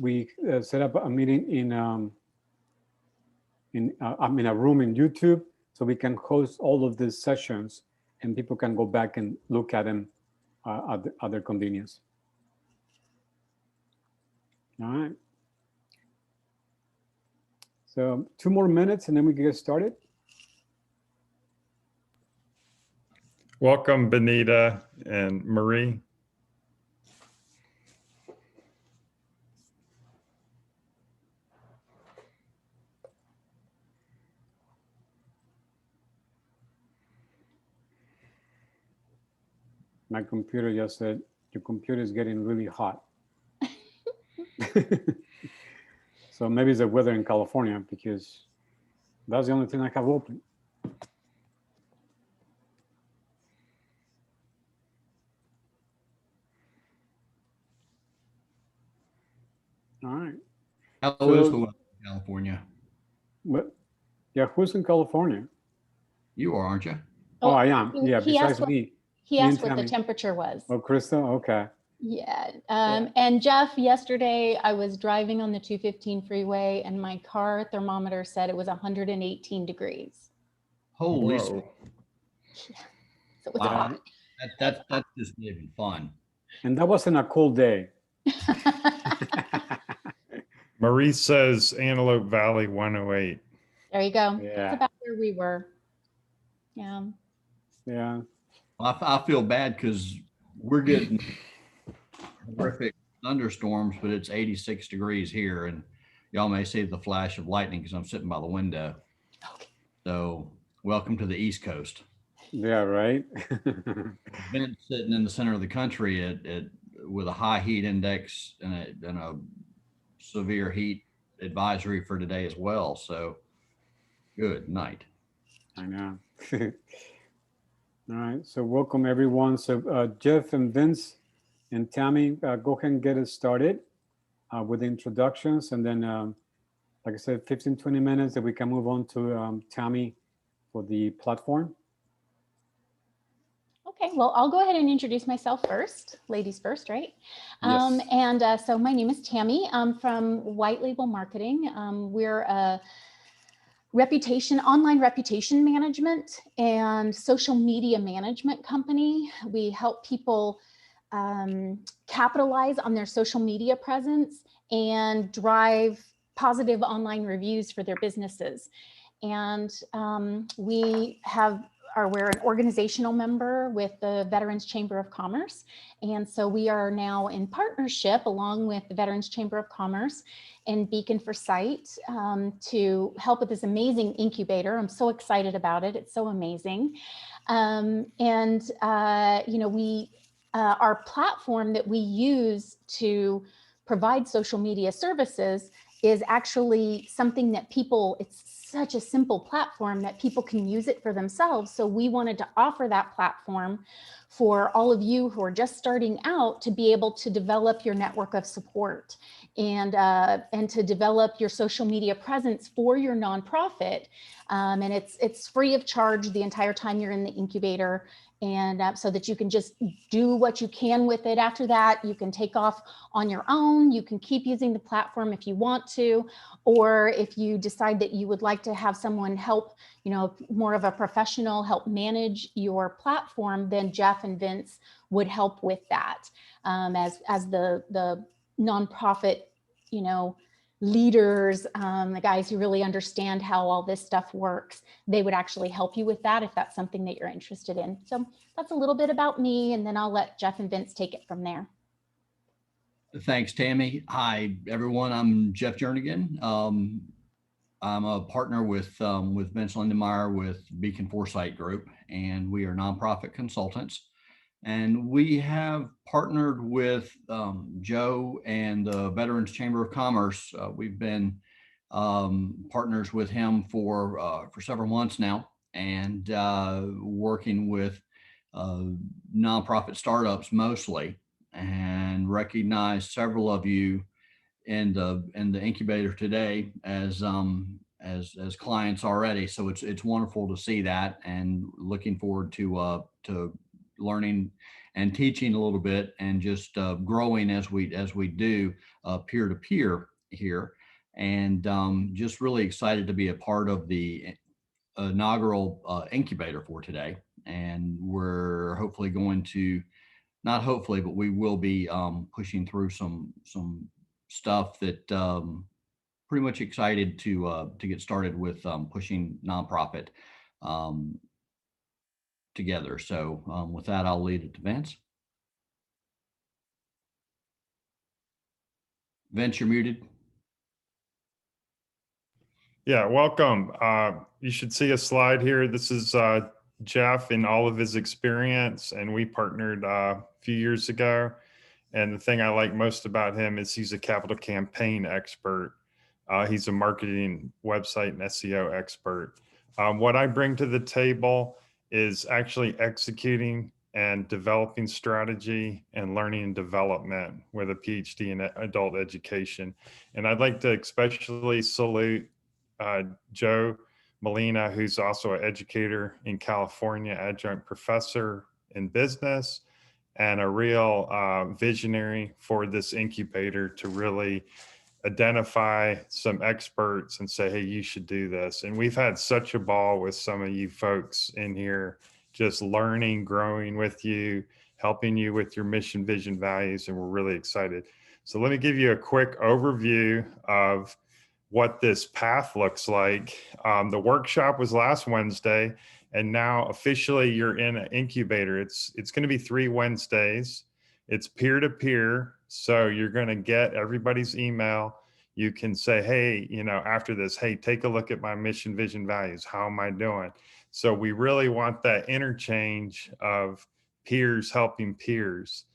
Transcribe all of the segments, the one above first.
we set up a meeting in a room in YouTube, so we can host all of these sessions, and people can go back and look at them at their convenience. All right. So 2 more minutes, and then we can get started. Welcome, Benita and Marie. My computer just said, your computer is getting really hot. So maybe it's the weather in California, because that's the only thing I have open. All right. How So- is the weather in California? What? Yeah, who's in California? You are, aren't you? Oh, I am. Yeah, he asked besides me. He Me and asked what the Tammy. temperature was. Oh, Crystal? Okay. Yeah. Yeah. And Jeff, yesterday I was driving on the 215 freeway and my car thermometer said it was 118 degrees. Holy, Whoa. Yeah. So it was wow. hot. That's just even fun. And that wasn't a cold day. Marie says Antelope Valley 108. There you go. Yeah. That's about where we were. Yeah. Yeah. I feel bad because we're getting horrific thunderstorms, but it's 86 degrees here, and y'all may see the flash of lightning because I'm sitting by the window. Okay. So welcome to the East Coast. Yeah, right. Been sitting in the center of the country with a high heat index and a severe heat advisory for today as well. So good night. I know. All right. So welcome, everyone. So Jeff and Vince and Tammy, go ahead and get it started with the introductions. And then, like I said, 15, 20 minutes that we can move on to Tammy for the platform. Okay, well, I'll go ahead and introduce myself first. Ladies first, right? Yes. So my name is Tammy. I'm from White Label Marketing. We're a online reputation management and social media management company. We help people capitalize on their social media presence and drive positive online reviews for their businesses. And we're an organizational member with the Veterans Chamber of Commerce. And so we are now in partnership along with the Veterans Chamber of Commerce and Beacon for Sight to help with this amazing incubator. I'm so excited about it. It's so amazing. Our platform that we use to provide social media services is actually something that it's such a simple platform that people can use it for themselves. So we wanted to offer that platform for all of you who are just starting out to be able to develop your network of support and to develop your social media presence for your nonprofit. And it's free of charge the entire time you're in the incubator. And so that you can just do what you can with it. After that, you can take off on your own. You can keep using the platform if you want to, or if you decide that you would like to have someone help, more of a professional help manage your platform, then Jeff and Vince would help with that as the nonprofit, leaders, the guys who really understand how all this stuff works. They would actually help you with that if that's something that you're interested in. So that's a little bit about me, and then I'll let Jeff and Vince take it from there. Thanks, Tammy. Hi, everyone. I'm Jeff Jernigan. I'm a partner with Vince Lindenmeyer with Beacon Foresight Group, and we are nonprofit consultants. And we have partnered with Joe and the Veterans Chamber of Commerce. We've been partners with him for several months now, and working with nonprofit startups mostly, and recognize several of you in the incubator today as clients already. So it's wonderful to see that, and looking forward to learning and teaching a little bit and just growing as we do peer to peer here. And just really excited to be a part of the inaugural incubator for today. And we're hopefully going to, not hopefully, but we will be pushing through some stuff that pretty much excited to get started with pushing nonprofit together. So with that, I'll lead it to Vince. Vince, you're muted. Yeah, welcome. You should see a slide here. This is Jeff and all of his experience, and we partnered a few years ago. And the thing I like most about him is he's a capital campaign expert. He's a marketing website and SEO expert. What I bring to the table is actually executing and developing strategy and learning and development with a PhD in adult education. And I'd like to especially salute Joe Molina, who's also an educator in California, adjunct professor in business, and a real visionary for this incubator to really identify some experts and say, hey, you should do this. And we've had such a ball with some of you folks in here, just learning, growing with you, helping you with your mission, vision, values, and we're really excited. So let me give you a quick overview of what this path looks like. The workshop was last Wednesday, and now officially you're in an incubator. It's going to be 3 Wednesdays. It's peer-to-peer, so you're going to get everybody's email. You can say, hey, you know, after this, hey, take a look at my mission, vision, values. How am I doing? So we really want that interchange of peers helping peers.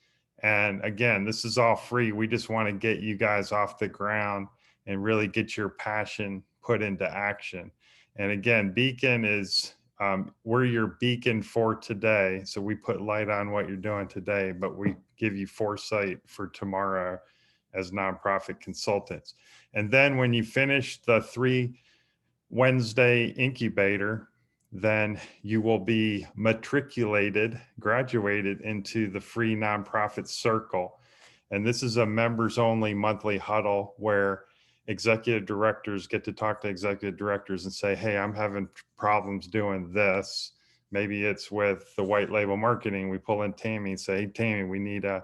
And again, this is all free. We just want to get you guys off the ground and really get your passion put into action. And again, Beacon is, we're your beacon for today. So we put light on what you're doing today, but we give you foresight for tomorrow as nonprofit consultants. And then when you finish the 3 Wednesday incubator, then you will be graduated into the free nonprofit circle. And this is a members only monthly huddle where executive directors get to talk to executive directors and say, hey, I'm having problems doing this. Maybe it's with the white label marketing. We pull in Tammy and say, hey, Tammy, we need a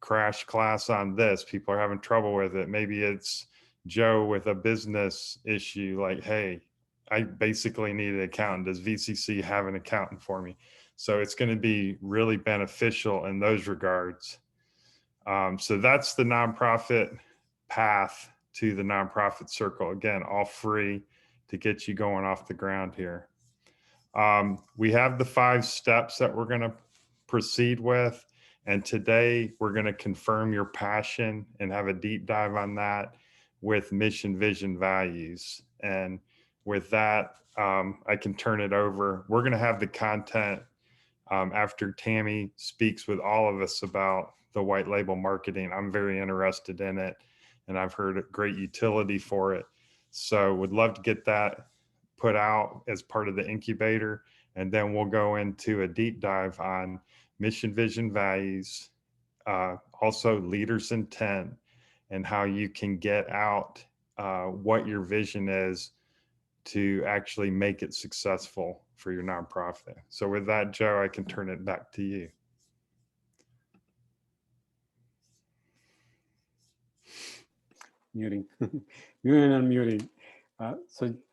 crash class on this. People are having trouble with it. Maybe it's Joe with a business issue, like, hey, I basically need an accountant. Does VCC have an accountant for me? So it's going to be really beneficial in those regards. So that's the nonprofit path to the nonprofit circle. Again, all free to get you going off the ground here. We have the 5 steps that we're going to proceed with. And today we're going to confirm your passion and have a deep dive on that with mission, vision, values. And with that, I can turn it over. We're going to have the content after Tammy speaks with all of us about the white label marketing. I'm very interested in it, and I've heard a great utility for it. So would love to get that put out as part of the incubator. And then we'll go into a deep dive on mission, vision, values, also leaders' intent, and how you can get out what your vision is to actually make it successful for your nonprofit. So with that, Joe, I can turn it back to you. Muting, muting and unmuting.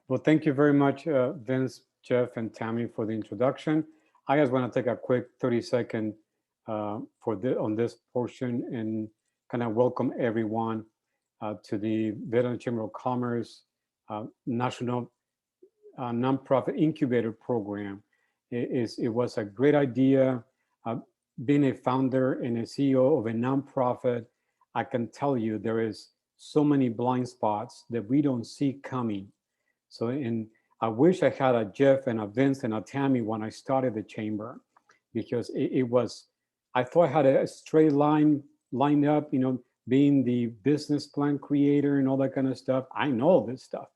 Well, thank you very much, Vince, Jeff, and Tammy for the introduction. I just want to take a quick 30-second on this portion and kind of welcome everyone to the Veteran Chamber of Commerce National Nonprofit Incubator Program. It was a great idea. Being a founder and a CEO of a nonprofit, I can tell you there is so many blind spots that we don't see coming. So, and I wish I had a Jeff and a Vince and a Tammy when I started the chamber, because it was, I thought I had a straight line lined up, you know, being the business plan creator and all that kind of stuff. I know all this stuff,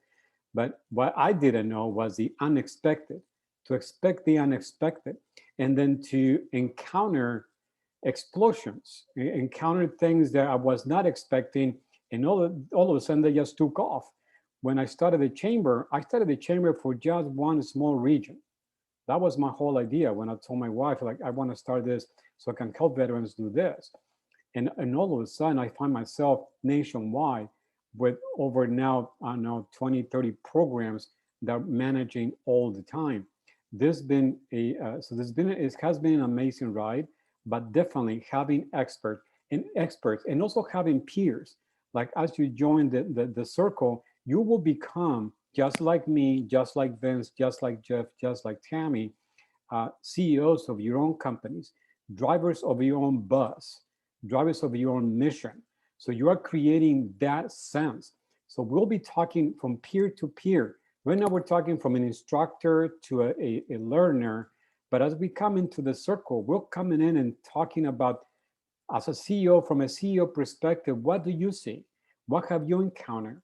but what I didn't know was the unexpected, to expect the unexpected. and then to encounter explosions, encounter things that I was not expecting, and all of a sudden they just took off. When I started the chamber for just one small region. That was my whole idea when I told my wife, like, I want to start this so I can help veterans do this. And all of a sudden I find myself nationwide with over now, I don't know, 20, 30 programs that are managing all the time. This been a it has been an amazing ride, but definitely having experts and also having peers. Like as you join the circle, you will become just like me, just like Vince, just like Jeff, just like Tammy, CEOs of your own companies, drivers of your own bus, drivers of your own mission. So you are creating that sense. So we'll be talking from peer to peer. Right now we're talking from an instructor to a learner, but as we come into the circle, we're coming in and talking about, as a CEO, from a CEO perspective, what do you see? What have you encountered?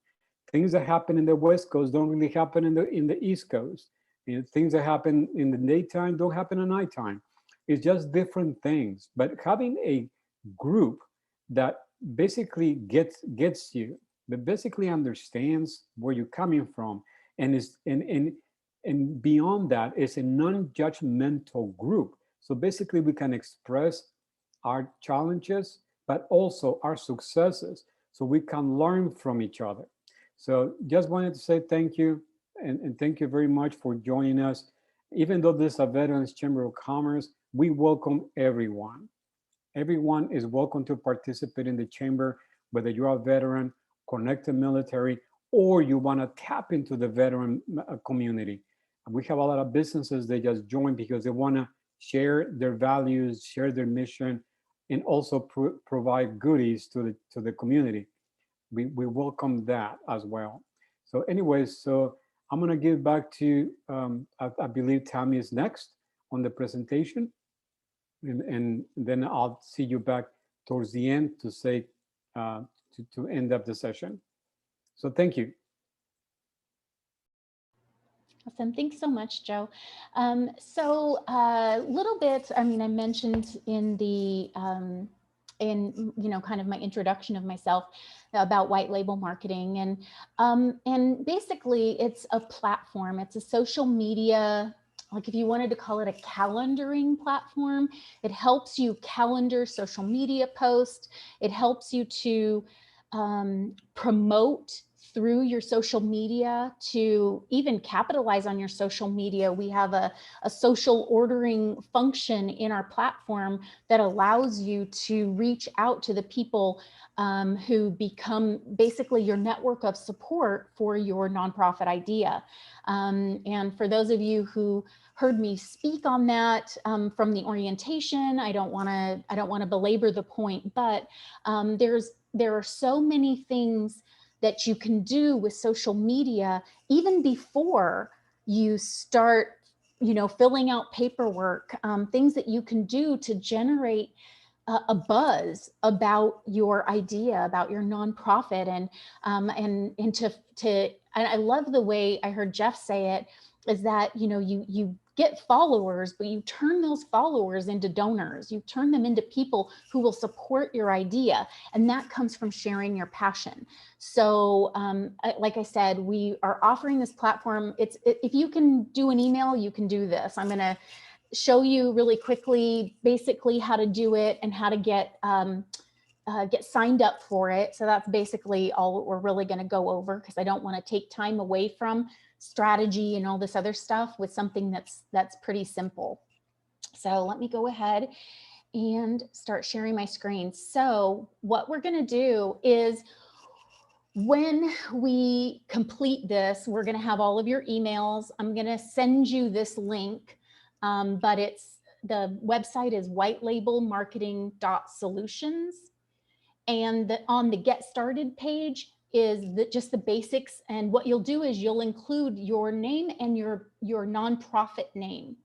Things that happen in the West Coast don't really happen in the East Coast. You know, things that happen in the daytime don't happen at nighttime. It's just different things. But having a group that basically gets you, that basically understands where you're coming from, and is and beyond that is a non-judgmental group. So basically we can express our challenges, but also our successes, so we can learn from each other. So just wanted to say thank you, and thank you very much for joining us. Even though this is a Veterans Chamber of Commerce, we welcome everyone. Everyone is welcome to participate in the chamber, whether you're a veteran, connected military, or you want to tap into the veteran community. We have a lot of businesses that just join because they want to share their values, share their mission, and also provide goodies to the community. We welcome that as well. So anyways, so I'm going to give back to, I believe Tammy is next on the presentation. And then I'll see you back towards the end to say, to end up the session. So thank you. Awesome. Thanks so much, Joe. So a little bit, I mean, I mentioned in the, kind of my introduction of myself about white label marketing, and basically it's a platform. It's a social media, like if you wanted to call it a calendaring platform. It helps you calendar social media posts. It helps you to promote through your social media, to even capitalize on your social media. We have a social ordering function in our platform that allows you to reach out to the people who become basically your network of support for your nonprofit idea. And for those of you who heard me speak on that from the orientation, I don't want to belabor the point, but there are so many things that you can do with social media even before you start, filling out paperwork, things that you can do to generate a buzz about your idea, about your nonprofit, and I love the way I heard Jeff say it, is that you get followers, but you turn those followers into donors. You turn them into people who will support your idea, and that comes from sharing your passion. So like I said, we are offering this platform. If you can do an email, you can do this. I'm going to show you really quickly basically how to do it and how to get signed up for it. So that's basically all we're really going to go over, because I don't want to take time away from strategy and all this other stuff with something that's pretty simple. So let me go ahead and start sharing my screen. So what we're going to do is, when we complete this, we're going to have all of your emails. I'm going to send you this link, but the website is whitelabelmarketing.solutions. And on the Get Started page is just the basics. And what you'll do is you'll include your name and your nonprofit name.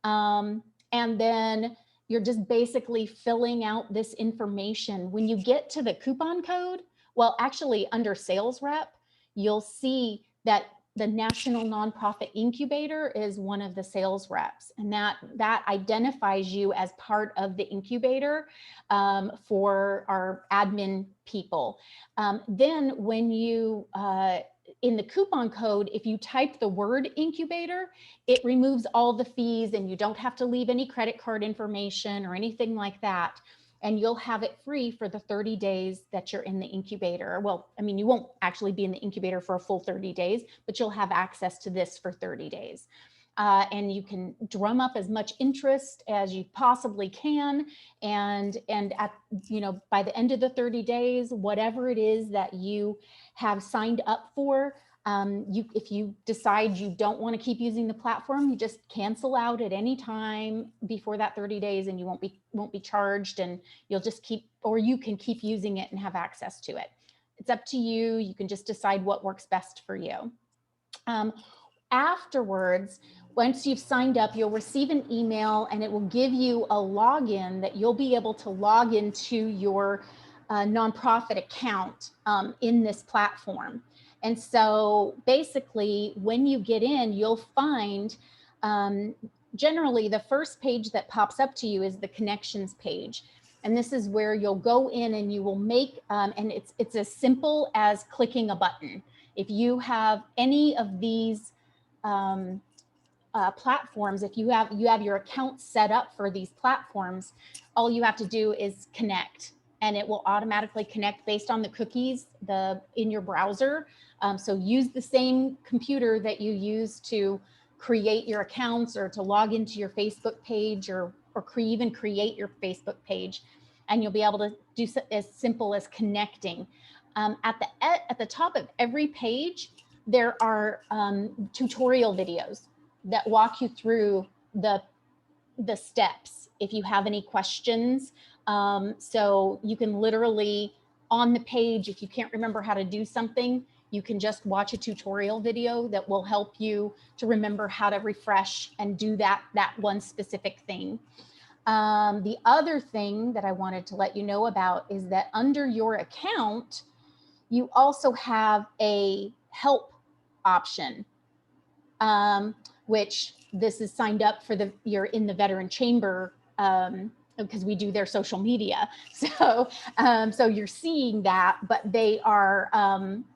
And then you're just basically filling out this information. When you get to the coupon code, well, actually under sales rep, you'll see that the National Nonprofit Incubator is one of the sales reps, and that identifies you as part of the incubator for our admin people. Then when you, in the coupon code, if you type the word incubator, it removes all the fees and you don't have to leave any credit card information or anything like that. And you'll have it free for the 30 days that you're in the incubator. Well, I mean, you won't actually be in the incubator for a full 30 days, but you'll have access to this for 30 days. And you can drum up as much interest as you possibly can. And at, by the end of the 30 days, whatever it is that you have signed up for, if you decide you don't want to keep using the platform, you just cancel out at any time before that 30 days and you won't be charged, and you'll just keep, or you can keep using it and have access to it. It's up to you. You can just decide what works best for you. Afterwards, once you've signed up, you'll receive an email and it will give you a login that you'll be able to log into your nonprofit account in this platform. And so basically, when you get in, you'll find generally the first page that pops up to you is the connections page. And this is where you'll go in and you will make, and it's as simple as clicking a button. If you have any of these platforms, if you have your account set up for these platforms, all you have to do is connect, and it will automatically connect based on the cookies in your browser. So use the same computer that you use to create your accounts or to log into your Facebook page or even create your Facebook page, and you'll be able to do as simple as connecting. At the top of every page, there are tutorial videos that walk you through the steps if you have any questions. So you can literally, on the page, if you can't remember how to do something, you can just watch a tutorial video that will help you to remember how to refresh and do that one specific thing. The other thing that I wanted to let you know about is that under your account, you also have a help option, which this is signed up for you're in the Veteran Chamber because we do their social media. So, so you're seeing that, but they are,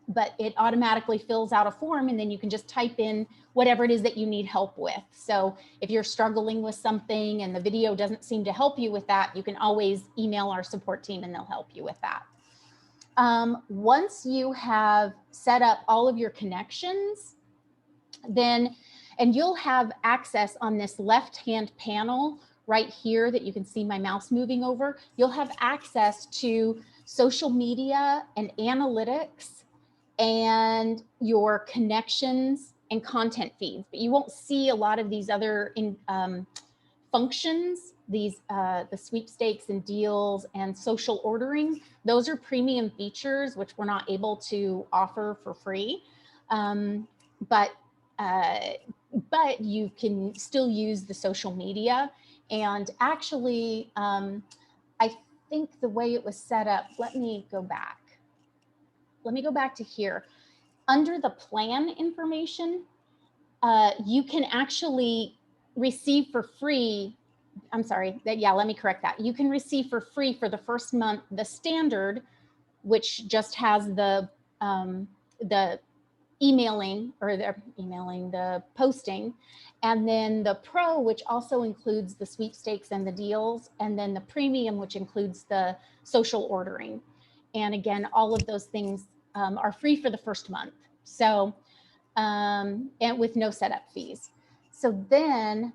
but it automatically fills out a form, and then you can just type in whatever it is that you need help with. So if you're struggling with something and the video doesn't seem to help you with that, you can always email our support team and they'll help you with that. Once you have set up all of your connections, then, and you'll have access on this left-hand panel right here that you can see my mouse moving over, you'll have access to social media and analytics and your connections and content feeds, but you won't see a lot of these other functions, the sweepstakes and deals and social ordering. Those are premium features which we're not able to offer for free, but you can still use the social media. And actually, I think the way it was set up, let me go back to here. Under the plan information, you can actually receive for free, let me correct that. You can receive for free for the first month the standard, which just has the emailing the posting, and then the pro, which also includes the sweepstakes and the deals, and then the premium, which includes the social ordering. And again, all of those things are free for the first month. So, and with no setup fees. So then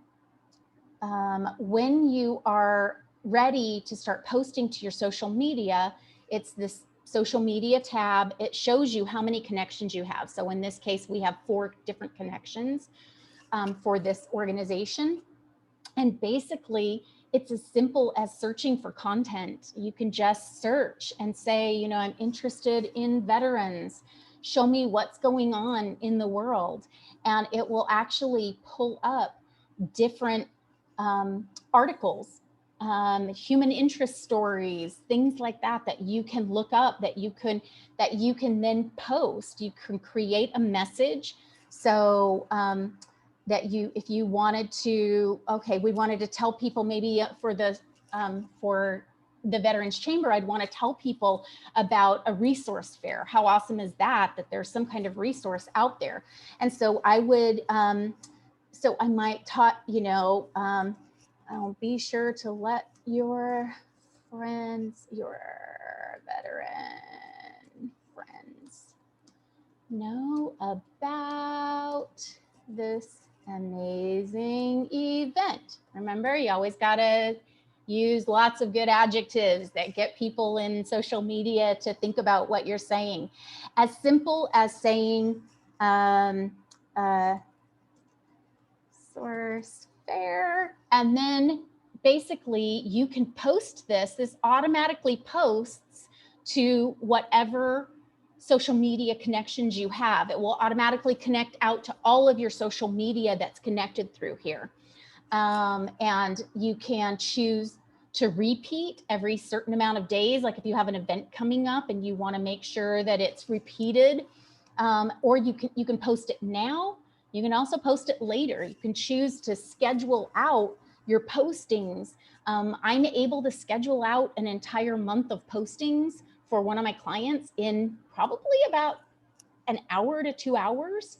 when you are ready to start posting to your social media, it's this social media tab. It shows you how many connections you have. So in this case, we have 4 different connections for this organization. And basically, it's as simple as searching for content. You can just search and say, I'm interested in veterans. Show me what's going on in the world. And it will actually pull up different articles, human interest stories, things like that you can look up, that you can then post. You can create a message So that if you wanted to, okay, we wanted to tell people maybe for the Veterans Chamber, I'd want to tell people about a resource fair. How awesome is that, that there's some kind of resource out there? And so I would, so I might talk, I'll be sure to let your friends, your veteran friends know about this amazing event. Remember, you always got to use lots of good adjectives that get people in social media to think about what you're saying. As simple as saying source fair, and then basically you can post this automatically posts to whatever social media connections you have. It will automatically connect out to all of your social media that's connected through here. And you can choose to repeat every certain amount of days. Like if you have an event coming up and you want to make sure that it's repeated, or you can post it now. You can also post it later. You can choose to schedule out your postings. I'm able to schedule out an entire month of postings for one of my clients in probably about an hour to 2 hours.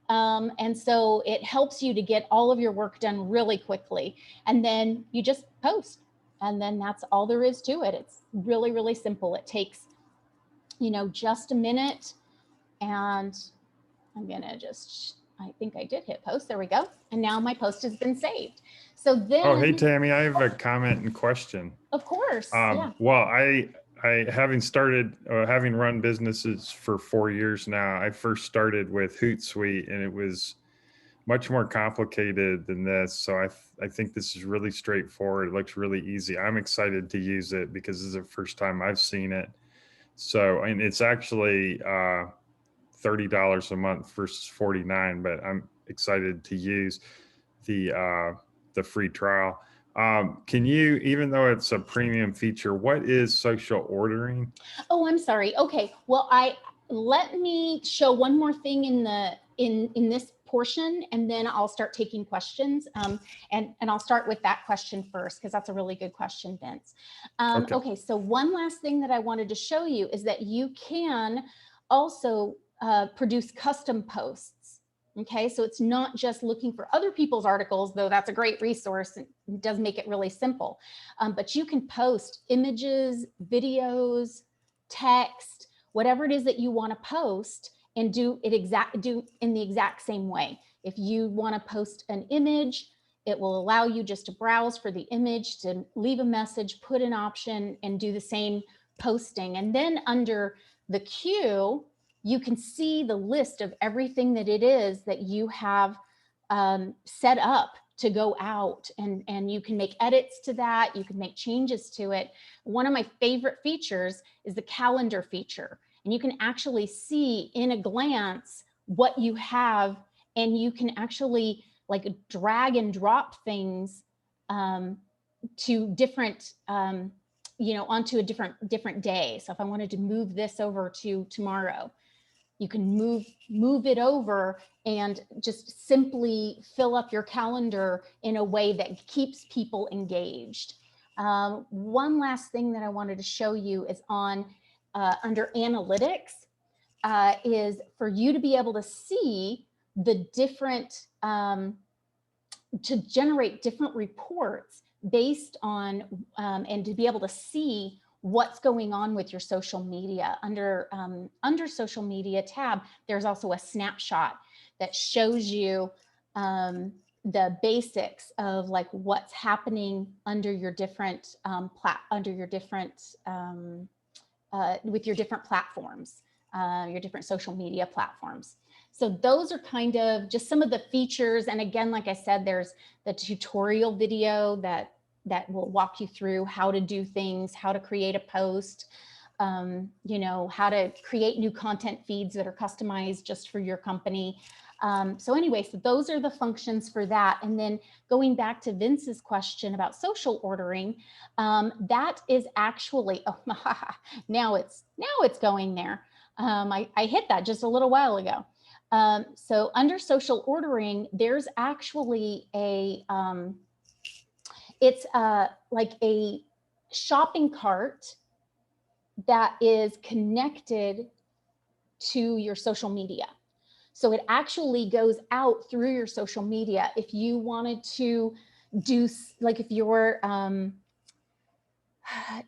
And so it helps you to get all of your work done really quickly. And then you just post. And then that's all there is to it. It's really, really simple. It takes, just a minute. And I'm going to I think I did hit post. There we go. And now my post has been saved. So then. Oh, hey, Tammy, I have a comment and question. Of course. Yeah. Well, I having run businesses for 4 years now, I first started with Hootsuite and it was much more complicated than this. So I think this is really straightforward. It looks really easy. I'm excited to use it because this is the first time I've seen it. So, and it's actually $30 a month versus $49, but I'm excited to use the free trial. Can you, even though it's a premium feature, what is social ordering? Oh, I'm sorry. Okay. Well, let me show one more thing in this portion, and then I'll start taking questions. And I'll start with that question first, because that's a really good question, Vince. Okay. So one last thing that I wanted to show you is that you can also produce custom posts. Okay, so it's not just looking for other people's articles, though that's a great resource. It does make it really simple. But you can post images, videos, text, whatever it is that you want to post, and do in the exact same way. If you want to post an image, it will allow you just to browse for the image, to leave a message, put an option, and do the same posting. And then under the queue, you can see the list of everything that it is that you have set up to go out, and you can make edits to that. You can make changes to it. One of my favorite features is the calendar feature, and you can actually see in a glance what you have, and you can actually like drag and drop things to different onto a different day. So if I wanted to move this over to tomorrow, you can move it over and just simply fill up your calendar in a way that keeps people engaged. One last thing that I wanted to show you is on under analytics, is for you to be able to see the different, to generate different reports based on, and to be able to see what's going on with your social media. Under social media tab, there's also a snapshot that shows you the basics of like what's happening under your different with your different platforms, your different social media platforms. So those are kind of just some of the features. And again, like I said, there's the tutorial video that will walk you through how to do things, how to create a post, how to create new content feeds that are customized just for your company. So anyway, so those are the functions for that. And then going back to Vince's question about social ordering, that is actually, now it's going there. I hit that just a little while ago. So under social ordering, there's actually it's like a shopping cart that is connected to your social media. So it actually goes out through your social media. If you wanted to do, like if your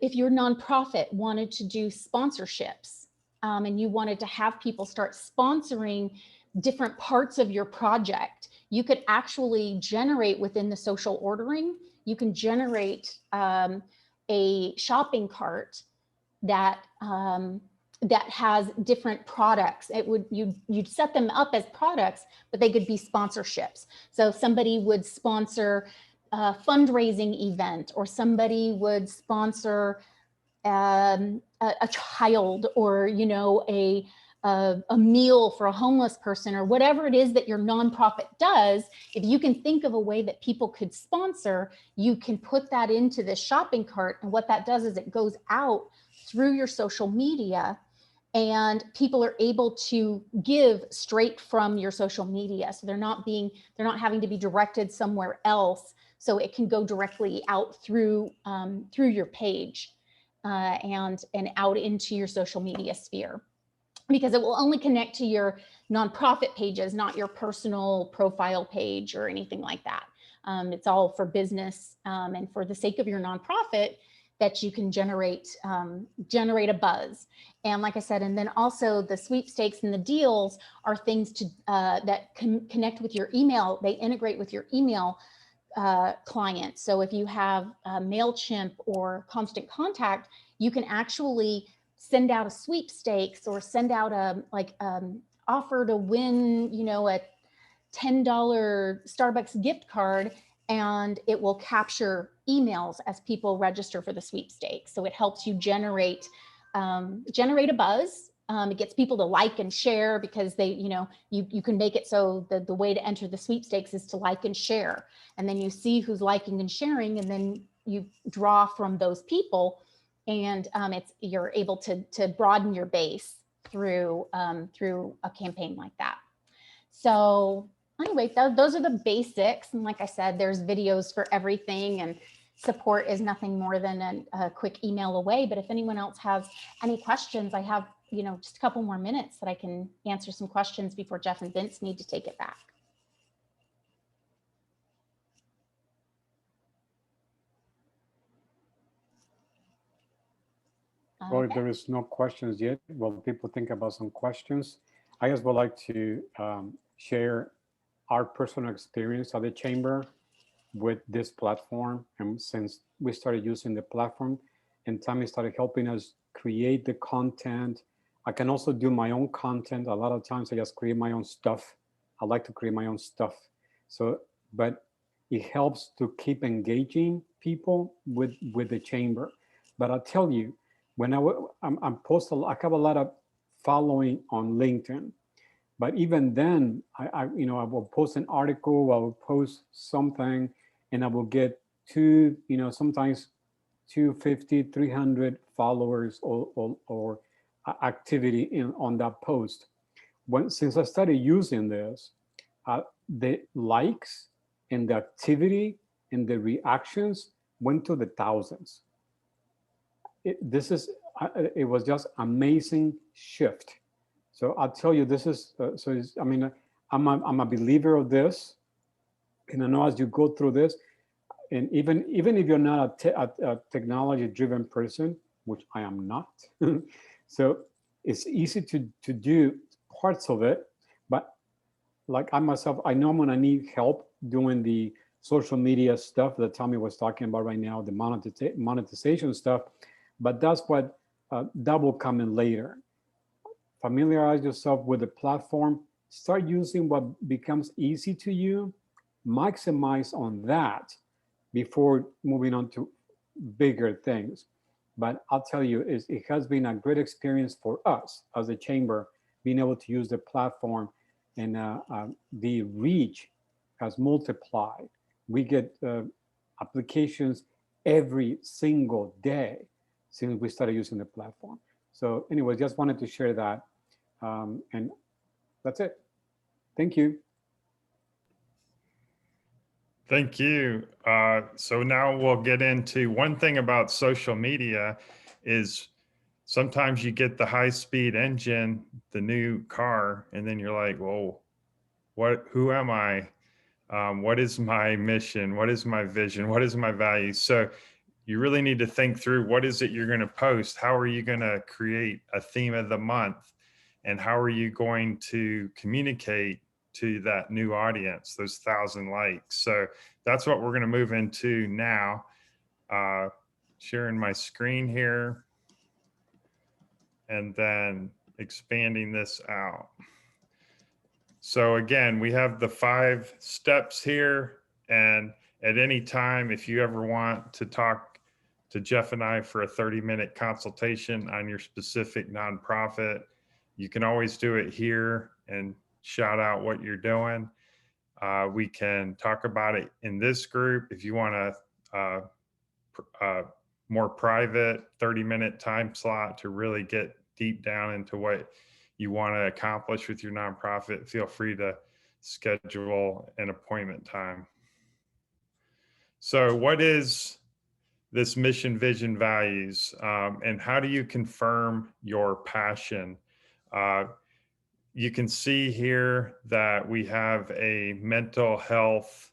nonprofit wanted to do sponsorships, and you wanted to have people start sponsoring different parts of your project, you could actually generate within the social ordering, you can generate a shopping cart that that has different products. It would, you'd set them up as products, but they could be sponsorships. So somebody would sponsor a fundraising event, or somebody would sponsor a child, or a meal for a homeless person, or whatever it is that your nonprofit does. If you can think of a way that people could sponsor, you can put that into this shopping cart. And what that does is it goes out through your social media, and people are able to give straight from your social media. So they're not having to be directed somewhere else. So it can go directly out through your page, and out into your social media sphere, because it will only connect to your nonprofit pages, not your personal profile page or anything like that. It's all for business, and for the sake of your nonprofit, that you can generate a buzz. And like I said, and then also the sweepstakes and the deals are things to that can connect with your email. They integrate with your email client. So if you have MailChimp or Constant Contact, you can actually send out a sweepstakes, or send out a offer to win, a $10 Starbucks gift card, and it will capture emails as people register for the sweepstakes. So it helps you generate a buzz. It gets people to like and share, because they, you can make it so that the way to enter the sweepstakes is to like and share. And then you see who's liking and sharing, and then you draw from those people, and you're able to broaden your base through a campaign like that. So anyway, those are the basics. And like I said, there's videos for everything, and support is nothing more than a quick email away. But if anyone else has any questions, I have, just a couple more minutes that I can answer some questions before Jeff and Vince need to take it back. Well, if there is no questions yet, while people think about some questions, I just would like to share our personal experience at the chamber with this platform. And since we started using the platform, and Tammy started helping us create the content, I can also do my own content. A lot of times I just create my own stuff. I like to create my own stuff. So, but it helps to keep engaging people with the chamber. But I'll tell you, when I'm post, I have a lot of following on LinkedIn. But even then, I will post an article, I will post something, and I will get sometimes 250, 300 followers or activity on that post. Since I started using this, the likes and the activity and the reactions went to the thousands. It was just amazing shift. So I'll tell you, this is, I'm a believer of this. And I know as you go through this, and even if you're not a technology-driven person, which I am not, so it's easy to do parts of it. But like I myself, I know I'm gonna need help doing the social media stuff that Tommy was talking about right now, the monetization stuff. But that's what that will come in later. Familiarize yourself with the platform, start using what becomes easy to you, maximize on that before moving on to bigger things. But I'll tell you, it has been a great experience for us as a chamber, being able to use the platform, and the reach has multiplied. We get applications every single day since we started using the platform. So anyway, just wanted to share that. And that's it. Thank you. Thank you. So now we'll get into one thing about social media is sometimes you get the high-speed engine, the new car, and then you're like, whoa, who am I? What is my mission? What is my vision? What is my value? So you really need to think through what is it you're going to post? How are you going to create a theme of the month? And how are you going to communicate to that new audience, those 1,000 likes? So that's what we're going to move into now. Sharing my screen here and then expanding this out. So again, we have the 5 steps here, and at any time, if you ever want to talk to Jeff and I for a 30-minute consultation on your specific nonprofit, you can always do it here and shout out what you're doing. We can talk about it in this group. If you want a more private 30-minute time slot to really get deep down into what you want to accomplish with your nonprofit, feel free to schedule an appointment time. So what is this mission, vision, values, and how do you confirm your passion? You can see here that we have a mental health,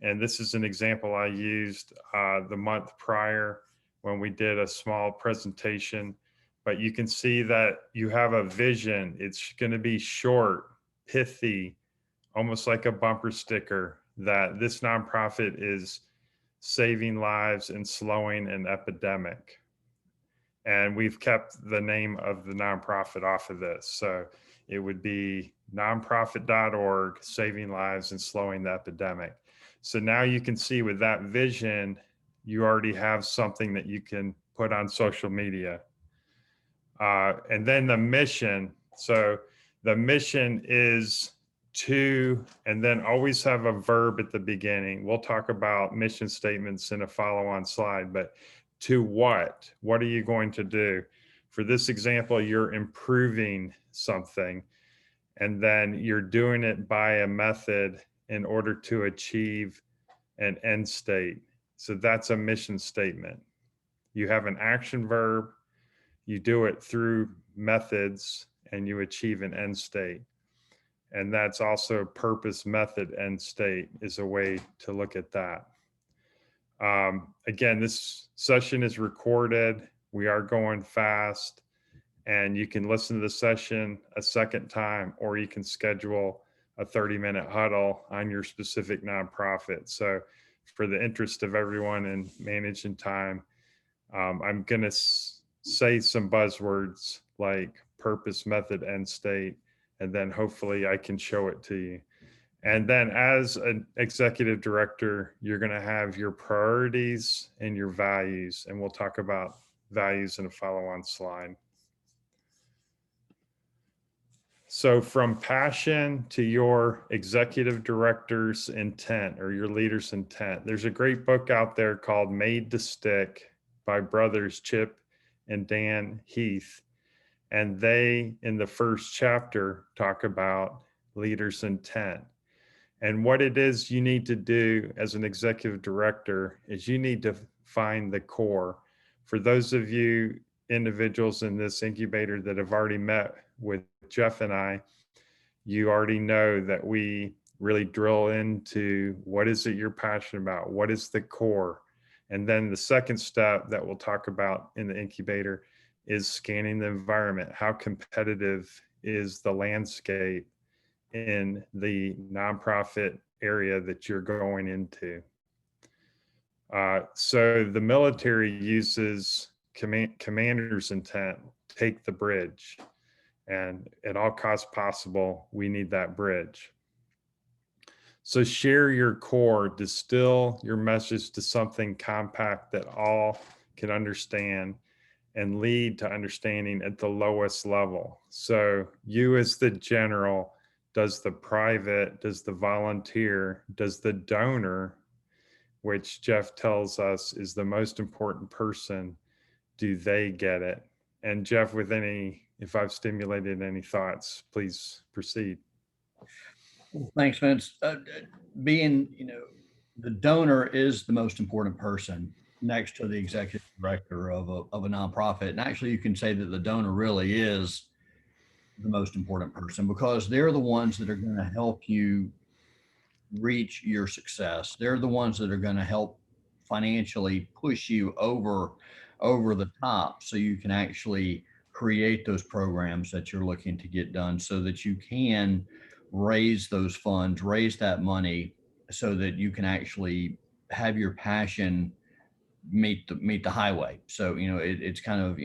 and this is an example I used the month prior when we did a small presentation, but you can see that you have a vision. It's going to be short, pithy, almost like a bumper sticker, that this nonprofit is saving lives and slowing an epidemic. And we've kept the name of the nonprofit off of this. So it would be nonprofit.org, saving lives and slowing the epidemic. So now you can see with that vision, you already have something that you can put on social media. And then the mission. So the mission is to, and then always have a verb at the beginning. We'll talk about mission statements in a follow-on slide, but to what? What are you going to do? For this example, you're improving something, and then you're doing it by a method in order to achieve an end state. So that's a mission statement. You have an action verb, you do it through methods, and you achieve an end state. And that's also purpose, method, end state is a way to look at that. Again, this session is recorded. We are going fast, and you can listen to the session a second time, or you can schedule a 30-minute huddle on your specific nonprofit. So for the interest of everyone in managing time, I'm going to say some buzzwords like purpose, method, end state, and then hopefully I can show it to you. And then as an executive director, you're going to have your priorities and your values, and we'll talk about values in a follow-on slide. So from passion to your executive director's intent or your leader's intent, there's a great book out there called Made to Stick by brothers Chip and Dan Heath. And they, in the first chapter, talk about leader's intent. And what it is you need to do as an executive director is you need to find the core. For those of you individuals in this incubator that have already met with Jeff and I, you already know that we really drill into what is it you're passionate about? What is the core? And then the second step that we'll talk about in the incubator is scanning the environment. How competitive is the landscape in the nonprofit area that you're going into? So the military uses commander's intent, take the bridge. And at all costs possible, we need that bridge. So share your core, distill your message to something compact that all can understand, and lead to understanding at the lowest level. So you as the general, does the private, does the volunteer, does the donor, which Jeff tells us is the most important person, do they get it? And Jeff, with any, if I've stimulated any thoughts, please proceed. Well, thanks, Vince. Being, the donor is the most important person next to the executive director of a nonprofit. And actually, you can say that the donor really is the most important person because they're the ones that are going to help you reach your success. They're the ones that are going to help financially push you over the top so you can actually create those programs that you're looking to get done so that you can raise those funds, raise that money so that you can actually have your passion meet the highway. So, it's kind of,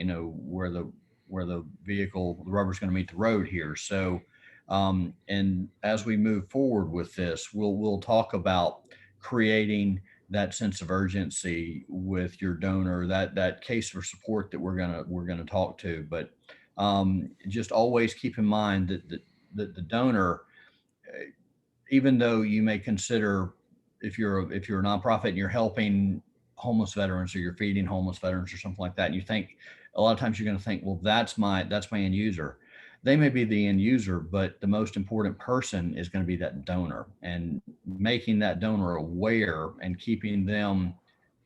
where the vehicle, the rubber's going to meet the road here. So, and as we move forward with this, we'll talk about creating that sense of urgency with your donor, that case for support that we're gonna talk to. But just always keep in mind that the donor, even though you may consider, if you're a nonprofit and you're helping homeless veterans or you're feeding homeless veterans or something like that, and you think, a lot of times you're going to think, well, that's my end user. They may be the end user, but the most important person is going to be that donor, and making that donor aware and keeping them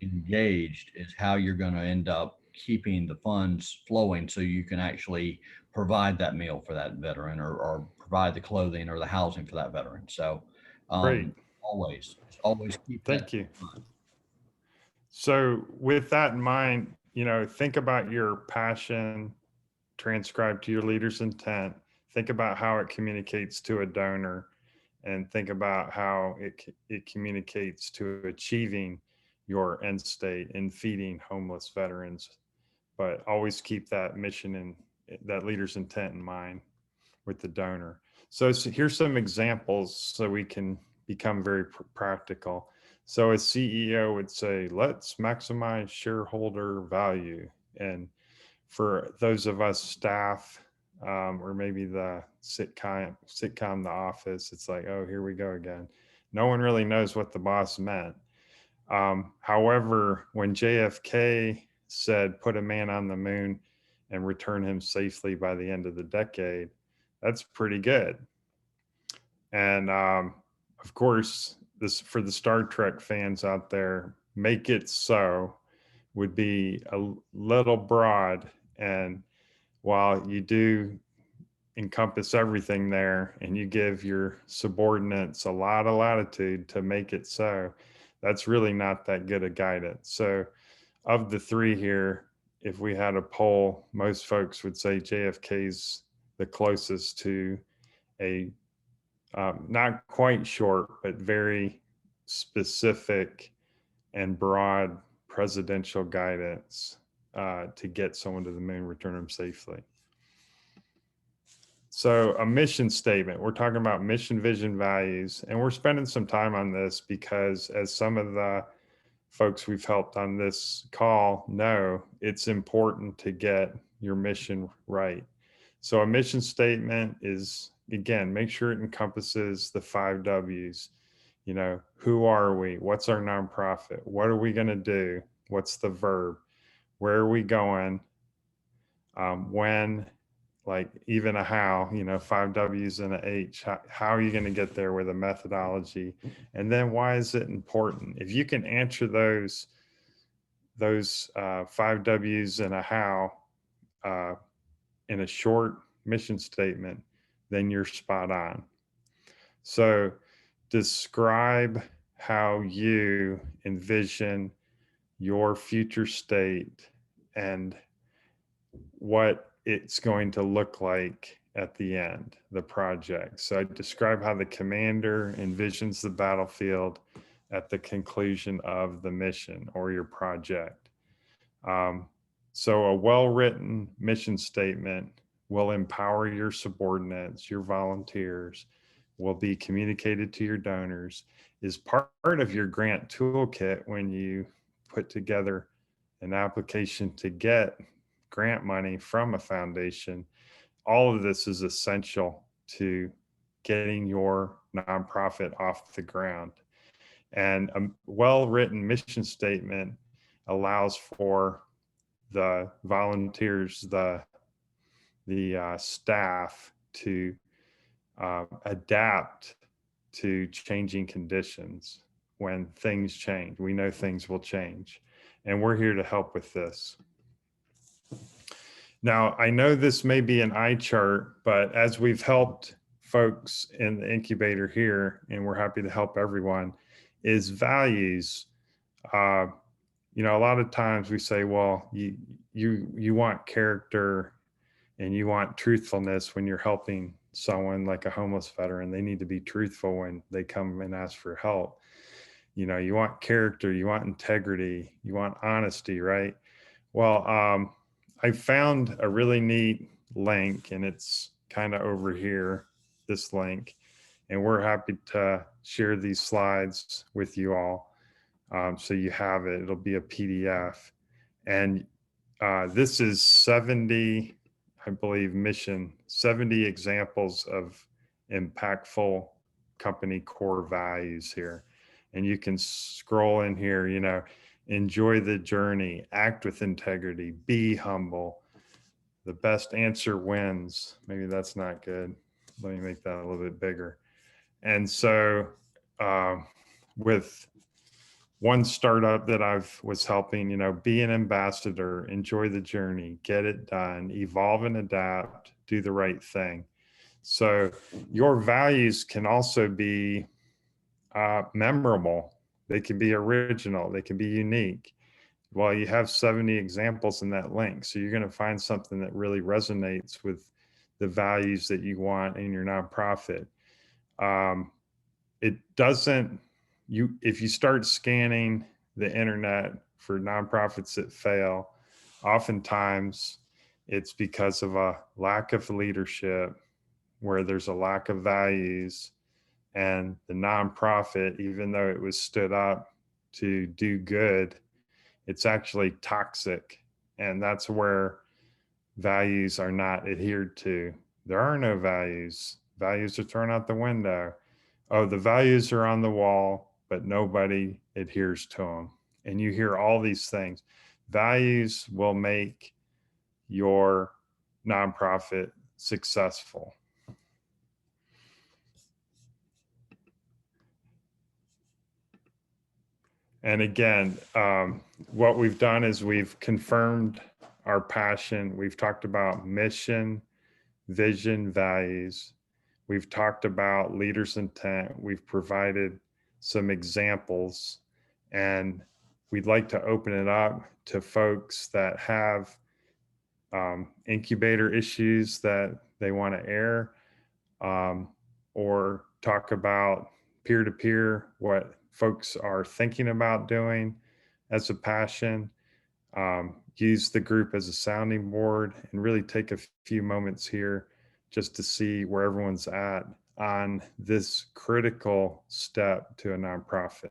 engaged is how you're going to end up keeping the funds flowing so you can actually provide that meal for that veteran, or provide the clothing or the housing for that veteran. So Great. always keep that Thank you. in mind. So with that in mind, think about your passion, transcribe to your leader's intent, think about how it communicates to a donor, and think about how it communicates to achieving your end state in feeding homeless veterans. But always keep that mission and that leader's intent in mind with the donor. So here's some examples so we can become very practical. So a CEO would say, let's maximize shareholder value. And for those of us staff, or maybe the sitcom The Office, it's like, oh, here we go again. No one really knows what the boss meant. However, when JFK said, put a man on the moon and return him safely by the end of the decade, that's pretty good. And of course, this, for the Star Trek fans out there, make it so would be a little broad. And while you do encompass everything there and you give your subordinates a lot of latitude to make it so, that's really not that good a guidance. So of the three here, if we had a poll, most folks would say JFK's the closest to a not quite short, but very specific and broad presidential guidance to get someone to the moon, return them safely. So a mission statement, we're talking about mission, vision, values, and we're spending some time on this because, as some of the folks we've helped on this call know, it's important to get your mission right. So a mission statement is, again, make sure it encompasses the 5 W's. Who are we? What's our nonprofit? What are we going to do? What's the verb? Where are we going? When, like even a how, 5 W's and a H. How are you going to get there with a methodology? And then why is it important? If you can answer those 5 W's and a how in a short mission statement, then you're spot on. So describe how you envision your future state and what it's going to look like at the end, the project. So describe how the commander envisions the battlefield at the conclusion of the mission or your project. So a well-written mission statement will empower your subordinates, your volunteers, will be communicated to your donors, is part of your grant toolkit when you put together an application to get grant money from a foundation. All of this is essential to getting your nonprofit off the ground. And a well-written mission statement allows for the volunteers, the staff to adapt to changing conditions. When things change, we know things will change, and we're here to help with this. Now, I know this may be an eye chart, but as we've helped folks in the incubator here, and we're happy to help everyone, is values. You know, a lot of times we say, well, you want character and you want truthfulness when you're helping someone like a homeless veteran. They need to be truthful when they come and ask for help. You know, you want character, you want integrity, you want honesty, right? Well, I found a really neat link, and it's kind of over here, this link, and we're happy to share these slides with you all. So you have it, it'll be a PDF. And this is 70, I believe, 70 examples of impactful company core values here. And you can scroll in here, you know, enjoy the journey, act with integrity, be humble. The best answer wins. Maybe that's not good. Let me make that a little bit bigger. And so with one startup that was helping, you know, be an ambassador, enjoy the journey, get it done, evolve and adapt, do the right thing. So your values can also be memorable. They can be original. They can be unique. Well, you have 70 examples in that link. So you're going to find something that really resonates with the values that you want in your nonprofit. It doesn't, if you start scanning the internet for nonprofits that fail, oftentimes it's because of a lack of leadership, where there's a lack of values, and the nonprofit, even though it was stood up to do good, it's actually toxic. And that's where values are not adhered to. There are no values. Values are thrown out the window. Oh, the values are on the wall, but nobody adheres to them. And you hear all these things. Values will make your nonprofit successful. And again, what we've done is we've confirmed our passion. We've talked about mission, vision, values. We've talked about leaders' intent. We've provided some examples, and we'd like to open it up to folks that have incubator issues that they want to air, or talk about peer-to-peer, what folks are thinking about doing as a passion. Use the group as a sounding board, and really take a few moments here just to see where everyone's at on this critical step to a nonprofit.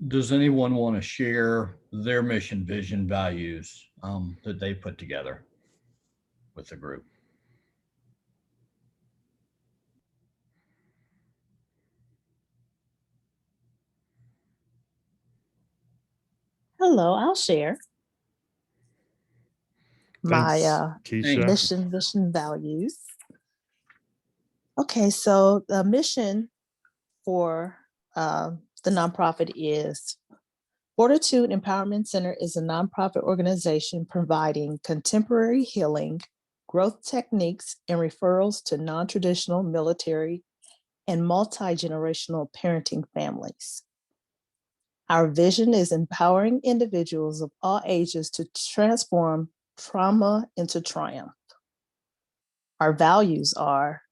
Does anyone want to share their mission, vision, values that they put together with the group? Hello, I'll share my Keisha. mission, vision, values. Okay, so the mission for the nonprofit is Fortitude Empowerment Center is a nonprofit organization providing contemporary healing, growth techniques, and referrals to non-traditional military and multi-generational parenting families. Our vision is empowering individuals of all ages to transform trauma into triumph. Our values are: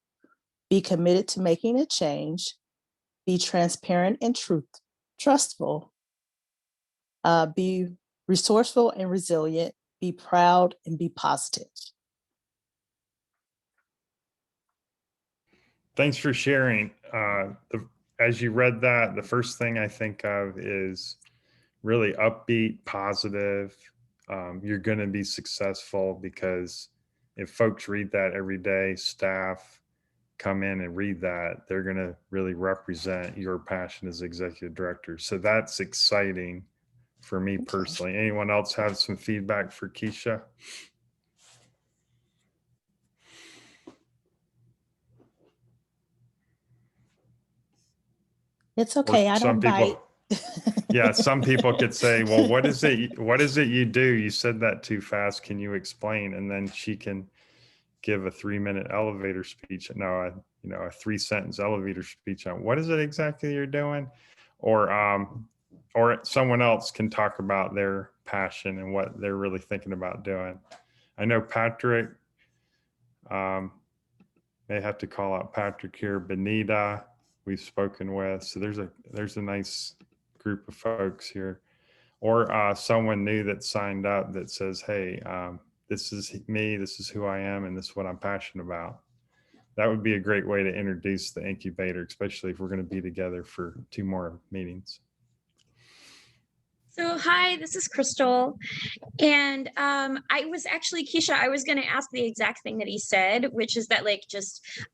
be committed to making a change, be transparent and trustful, be resourceful and resilient, be proud, and be positive. Thanks for sharing. As you read that, the first thing I think of is really upbeat, positive. You're going to be successful, because if folks read that every day, staff, come in and read that, they're going to really represent your passion as executive director. So that's exciting for me personally. Anyone else have some feedback for Keisha? It's okay. I Some don't bite. people, yeah, some people could say, well, what is it you do? You said that too fast. Can you explain? And then she can give a 3-minute elevator speech. No, a 3-sentence elevator speech on what is it exactly you're doing? Or someone else can talk about their passion and what they're really thinking about doing. I know Patrick, may have to call out Patrick here, Benita, we've spoken with. So there's a nice group of folks here. Or someone new that signed up that says, hey, this is me, this is who I am, and this is what I'm passionate about. That would be a great way to introduce the incubator, especially if we're going to be together for 2 more meetings. So hi, this is Crystal. And I was actually, Keisha, I was going to ask the exact thing that he said, which is that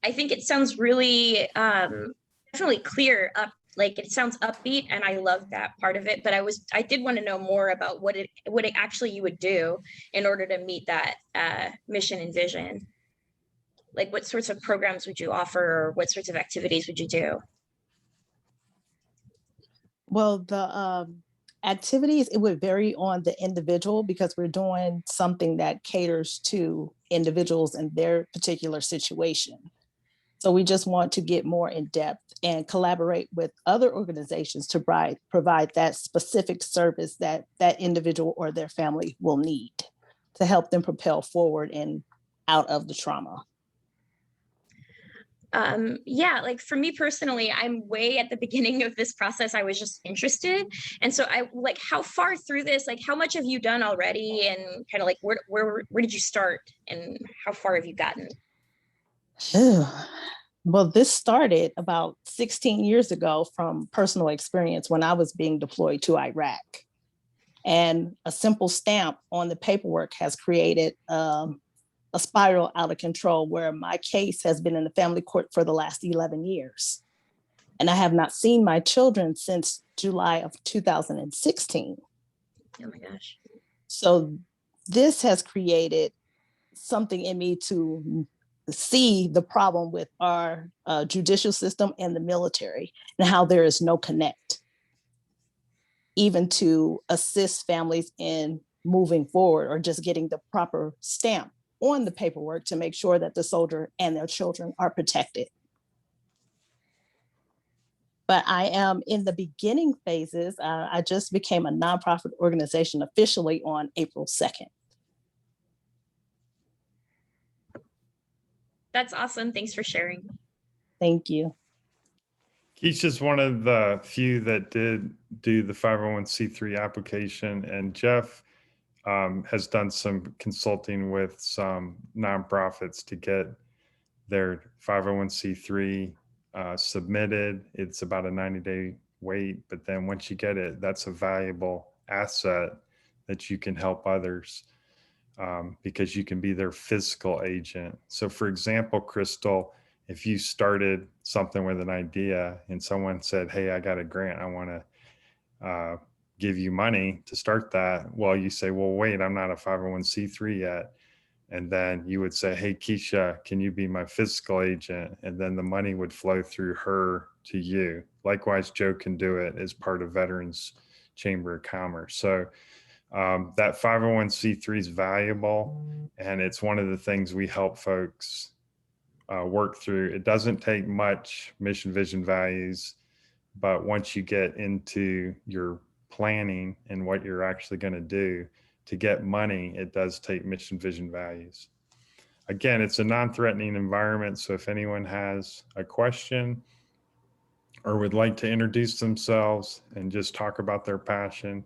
I think it sounds really definitely clear up. Like it sounds upbeat, and I love that part of it. But I did want to know more about what it actually you would do in order to meet that mission and vision. Like what sorts of programs would you offer, or what sorts of activities would you do? Well, the activities, it would vary on the individual because we're doing something that caters to individuals and their particular situation. So we just want to get more in depth and collaborate with other organizations to provide that specific service that that individual or their family will need to help them propel forward and out of the trauma. Yeah, like for me personally, I'm way at the beginning of this process. I was just interested. And so how far through this, like how much have you done already, and kind of like where did you start and how far have you gotten? Well, this started about 16 years ago from personal experience when I was being deployed to Iraq. And a simple stamp on the paperwork has created a spiral out of control where my case has been in the family court for the last 11 years. And I have not seen my children since July of 2016. Oh my gosh. So this has created something in me to see the problem with our judicial system and the military and how there is no connect, even to assist families in moving forward or just getting the proper stamp on the paperwork to make sure that the soldier and their children are protected. But I am in the beginning phases. I just became a nonprofit organization officially on April 2nd. That's awesome. Thanks for sharing. Thank you. Keisha's one of the few that did do the 501c3 application, and Jeff has done some consulting with some nonprofits to get their 501c3 submitted. It's about a 90-day wait, but then once you get it, that's a valuable asset that you can help others because you can be their fiscal agent. So for example, Crystal, if you started something with an idea and someone said, hey, I got a grant, I want to give you money to start that. Well, you say, well, wait, I'm not a 501c3 yet. And then you would say, hey, Keisha, can you be my fiscal agent? And then the money would flow through her to you. Likewise, Joe can do it as part of Veterans Chamber of Commerce. So that 501c3 is valuable. And it's one of the things we help folks work through. It doesn't take much mission, vision, values, but once you get into your planning and what you're actually going to do to get money, it does take mission, vision, values. Again, it's a non-threatening environment. So if anyone has a question or would like to introduce themselves and just talk about their passion,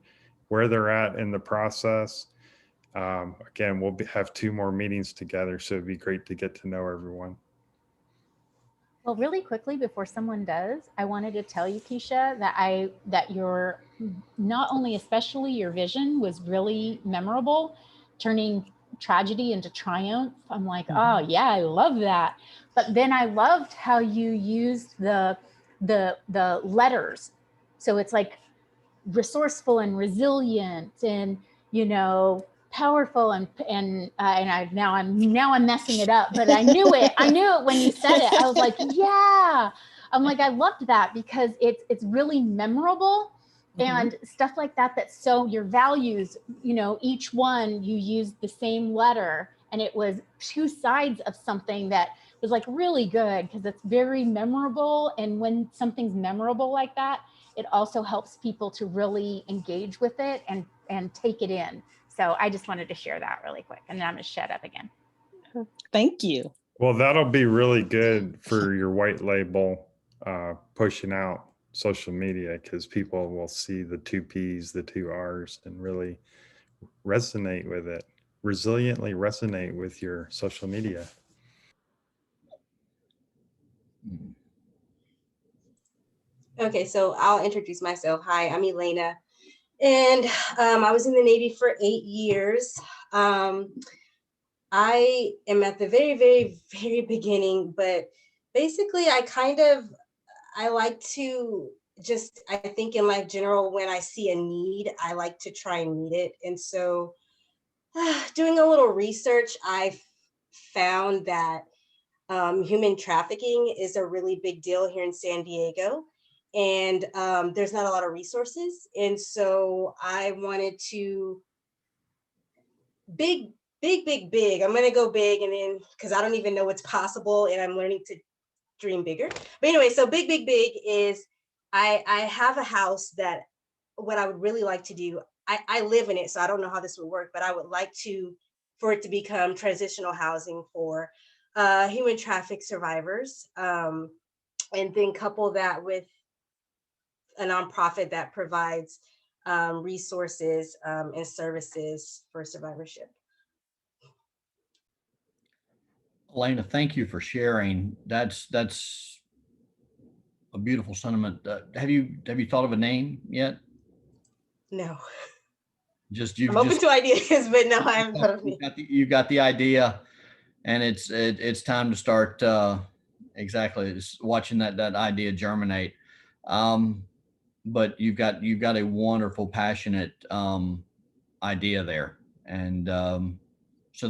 where they're at in the process, again, we'll have 2 more meetings together. So it'd be great to get to know everyone. Well, really quickly before someone does, I wanted to tell you, Keisha, that your not only especially your vision was really memorable, turning tragedy into triumph. I'm like, oh yeah, I love that. But then I loved how you used the letters. So it's like resourceful and resilient and, you know, powerful and I'm messing it up, but I knew it when you said it. I was like, yeah. I'm like, I loved that because it's really memorable and stuff like that. That's so your values, you know, each one you used the same letter and it was two sides of something that was like really good because it's very memorable. And when something's memorable like that, it also helps people to really engage with it and take it in. So I just wanted to share that really quick, and then I'm gonna shut up again. Thank you. Well, that'll be really good for your white label pushing out social media, because people will see the 2 P's, the 2 R's, and really resonate with it, resiliently resonate with your social media. Okay, so I'll introduce myself. Hi, I'm Elena, and I was in the Navy for 8 years. I am at the very, very, very beginning, but basically I like to I think in life general, when I see a need, I like to try and meet it. And so doing a little research, I found that human trafficking is a really big deal here in San Diego. And there's not a lot of resources. And so I wanted to big. I'm going to go big, and then because I don't even know what's possible and I'm learning to dream bigger. But anyway, so big is I have a house that what I would really like to do, I live in it, so I don't know how this would work, but I would like for it to become transitional housing for human traffic survivors, and then couple that with a nonprofit that provides resources and services for survivorship. Elena, thank you for sharing. That's a beautiful sentiment. Have you thought of a name yet? No. I'm open to ideas, but no, I haven't thought of it. You've got the idea, and it's time to start. Exactly, it's watching that idea germinate. But you've got a wonderful, passionate idea there, and so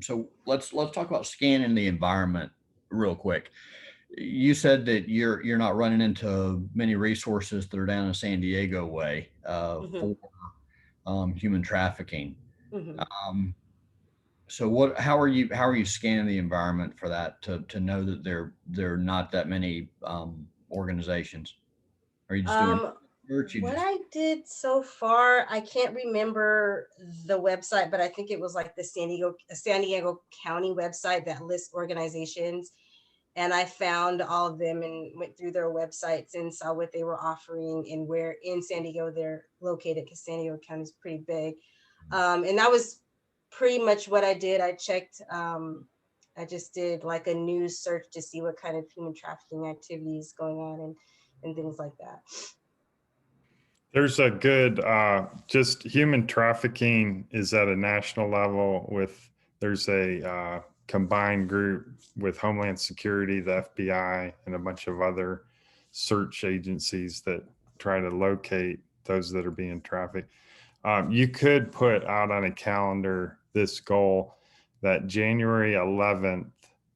so let's talk about scanning the environment real quick. You said that you're not running into many resources that are down in San Diego way for human trafficking. So how are you scanning the environment for that to know that there are not that many organizations? Are you just doing what I did so far, I can't remember the website, but I think it was like the San Diego County website that lists organizations. And I found all of them and went through their websites and saw what they were offering and where in San Diego they're located, because San Diego County is pretty big. And that was pretty much what I did. I checked, I just did like a news search to see what kind of human trafficking activities going on and things like that. There's a good, just human trafficking is at a national level there's a combined group with Homeland Security, the FBI, and a bunch of other search agencies that try to locate those that are being trafficked. You could put out on a calendar this goal that January 11th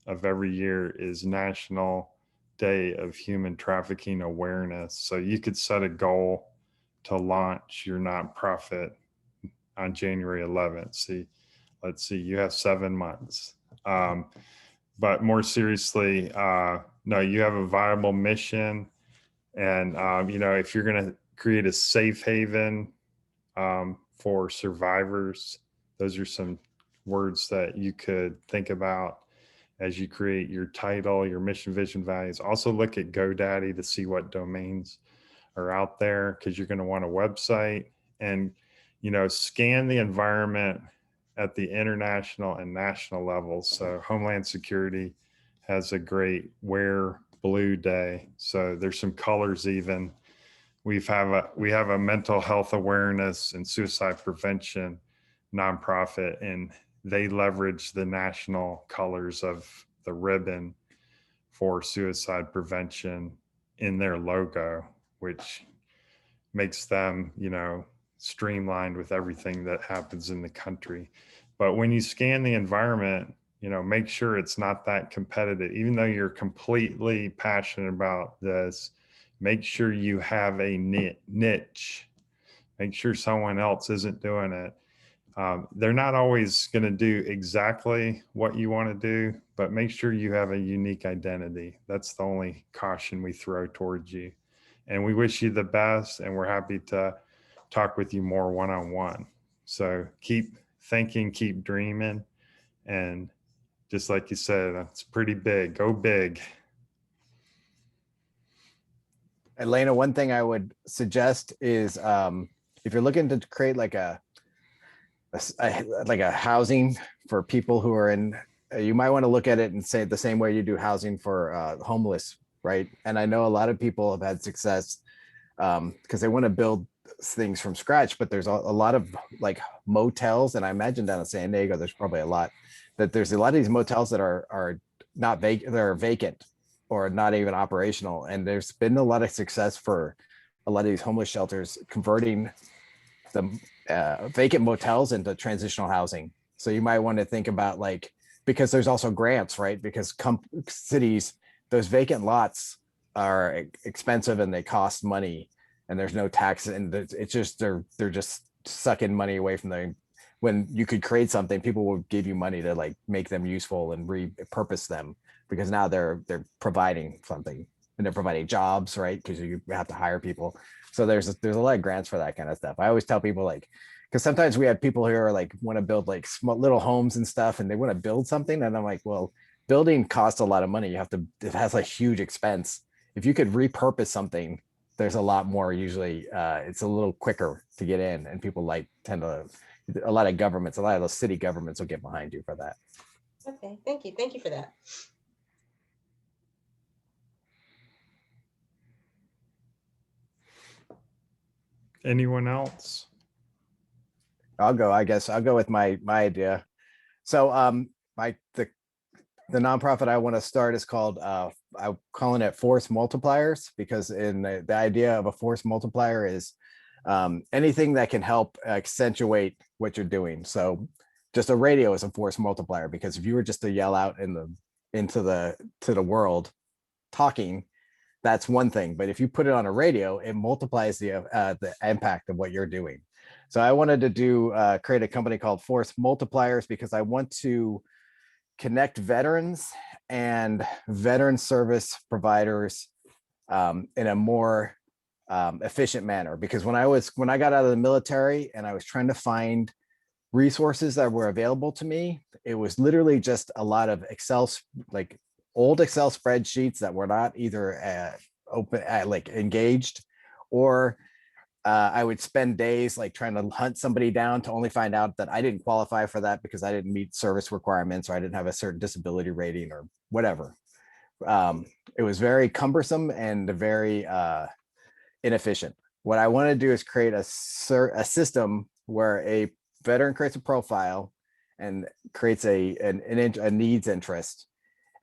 of every year is National Day of Human Trafficking Awareness. So you could set a goal to launch your nonprofit on January 11th. Let's see, you have 7 months. But more seriously, no, you have a viable mission. And, if you're going to create a safe haven for survivors, those are some words that you could think about as you create your title, your mission, vision, values. Also look at GoDaddy to see what domains are out there, because you're going to want a website, and scan the environment at the international and national levels. So Homeland Security has a great Wear Blue Day, so there's some colors. Even we have a mental health awareness and suicide prevention nonprofit, and they leverage the national colors of the ribbon for suicide prevention in their logo, which makes them, streamlined with everything that happens in the country. But when you scan the environment, make sure it's not that competitive. Even though you're completely passionate about this, make sure you have a niche. Make sure someone else isn't doing it. They're not always going to do exactly what you want to do, but make sure you have a unique identity. That's the only caution we throw towards you. And we wish you the best, and we're happy to talk with you more one-on-one. So keep thinking, keep dreaming. And just like you said, it's pretty big. Go big. Elena, one thing I would suggest is if you're looking to create like a housing for people who are in, you might want to look at it and say the same way you do housing for homeless, right? And I know a lot of people have had success because they want to build things from scratch, but there's a lot of like motels, and I imagine down in San Diego there's probably a lot, that there's a lot of these motels that are not vacant, they're vacant or not even operational. And there's been a lot of success for a lot of these homeless shelters converting the vacant motels into transitional housing. So you might want to think about like, because there's also grants, right? Because cities, those vacant lots are expensive and they cost money, and there's no tax, and it's just they're just sucking money away from the, when you could create something, people will give you money to like make them useful and repurpose them, because now they're providing something and they're providing jobs, right? Because you have to hire people. So there's a lot of grants for that kind of stuff. I always tell people like, because sometimes we have people who are like want to build like small little homes and stuff, and they want to build something, and I'm like, well, building costs a lot of money. It has a huge expense. If you could repurpose something, there's a lot more usually. It's a little quicker to get in, and people tend to. A lot of governments, a lot of those city governments will get behind you for that. Okay, thank you. Thank you for that. Anyone else? I'll go. I guess I'll go with my idea. So the nonprofit I want to start is called I'm calling it Force Multipliers, because in the idea of a force multiplier is anything that can help accentuate what you're doing. So just a radio is a force multiplier, because if you were just to yell out into the world talking, that's one thing. But if you put it on a radio, it multiplies the impact of what you're doing. So I wanted to create a company called Force Multipliers, because I want to connect veterans and veteran service providers in a more efficient manner. Because when I got out of the military and I was trying to find resources that were available to me, it was literally just a lot of like old Excel spreadsheets that were not either open, like engaged, or I would spend days like trying to hunt somebody down to only find out that I didn't qualify for that because I didn't meet service requirements, or I didn't have a certain disability rating or whatever. It was very cumbersome and very inefficient. What I want to do is create a system where a veteran creates a profile and creates a needs interest.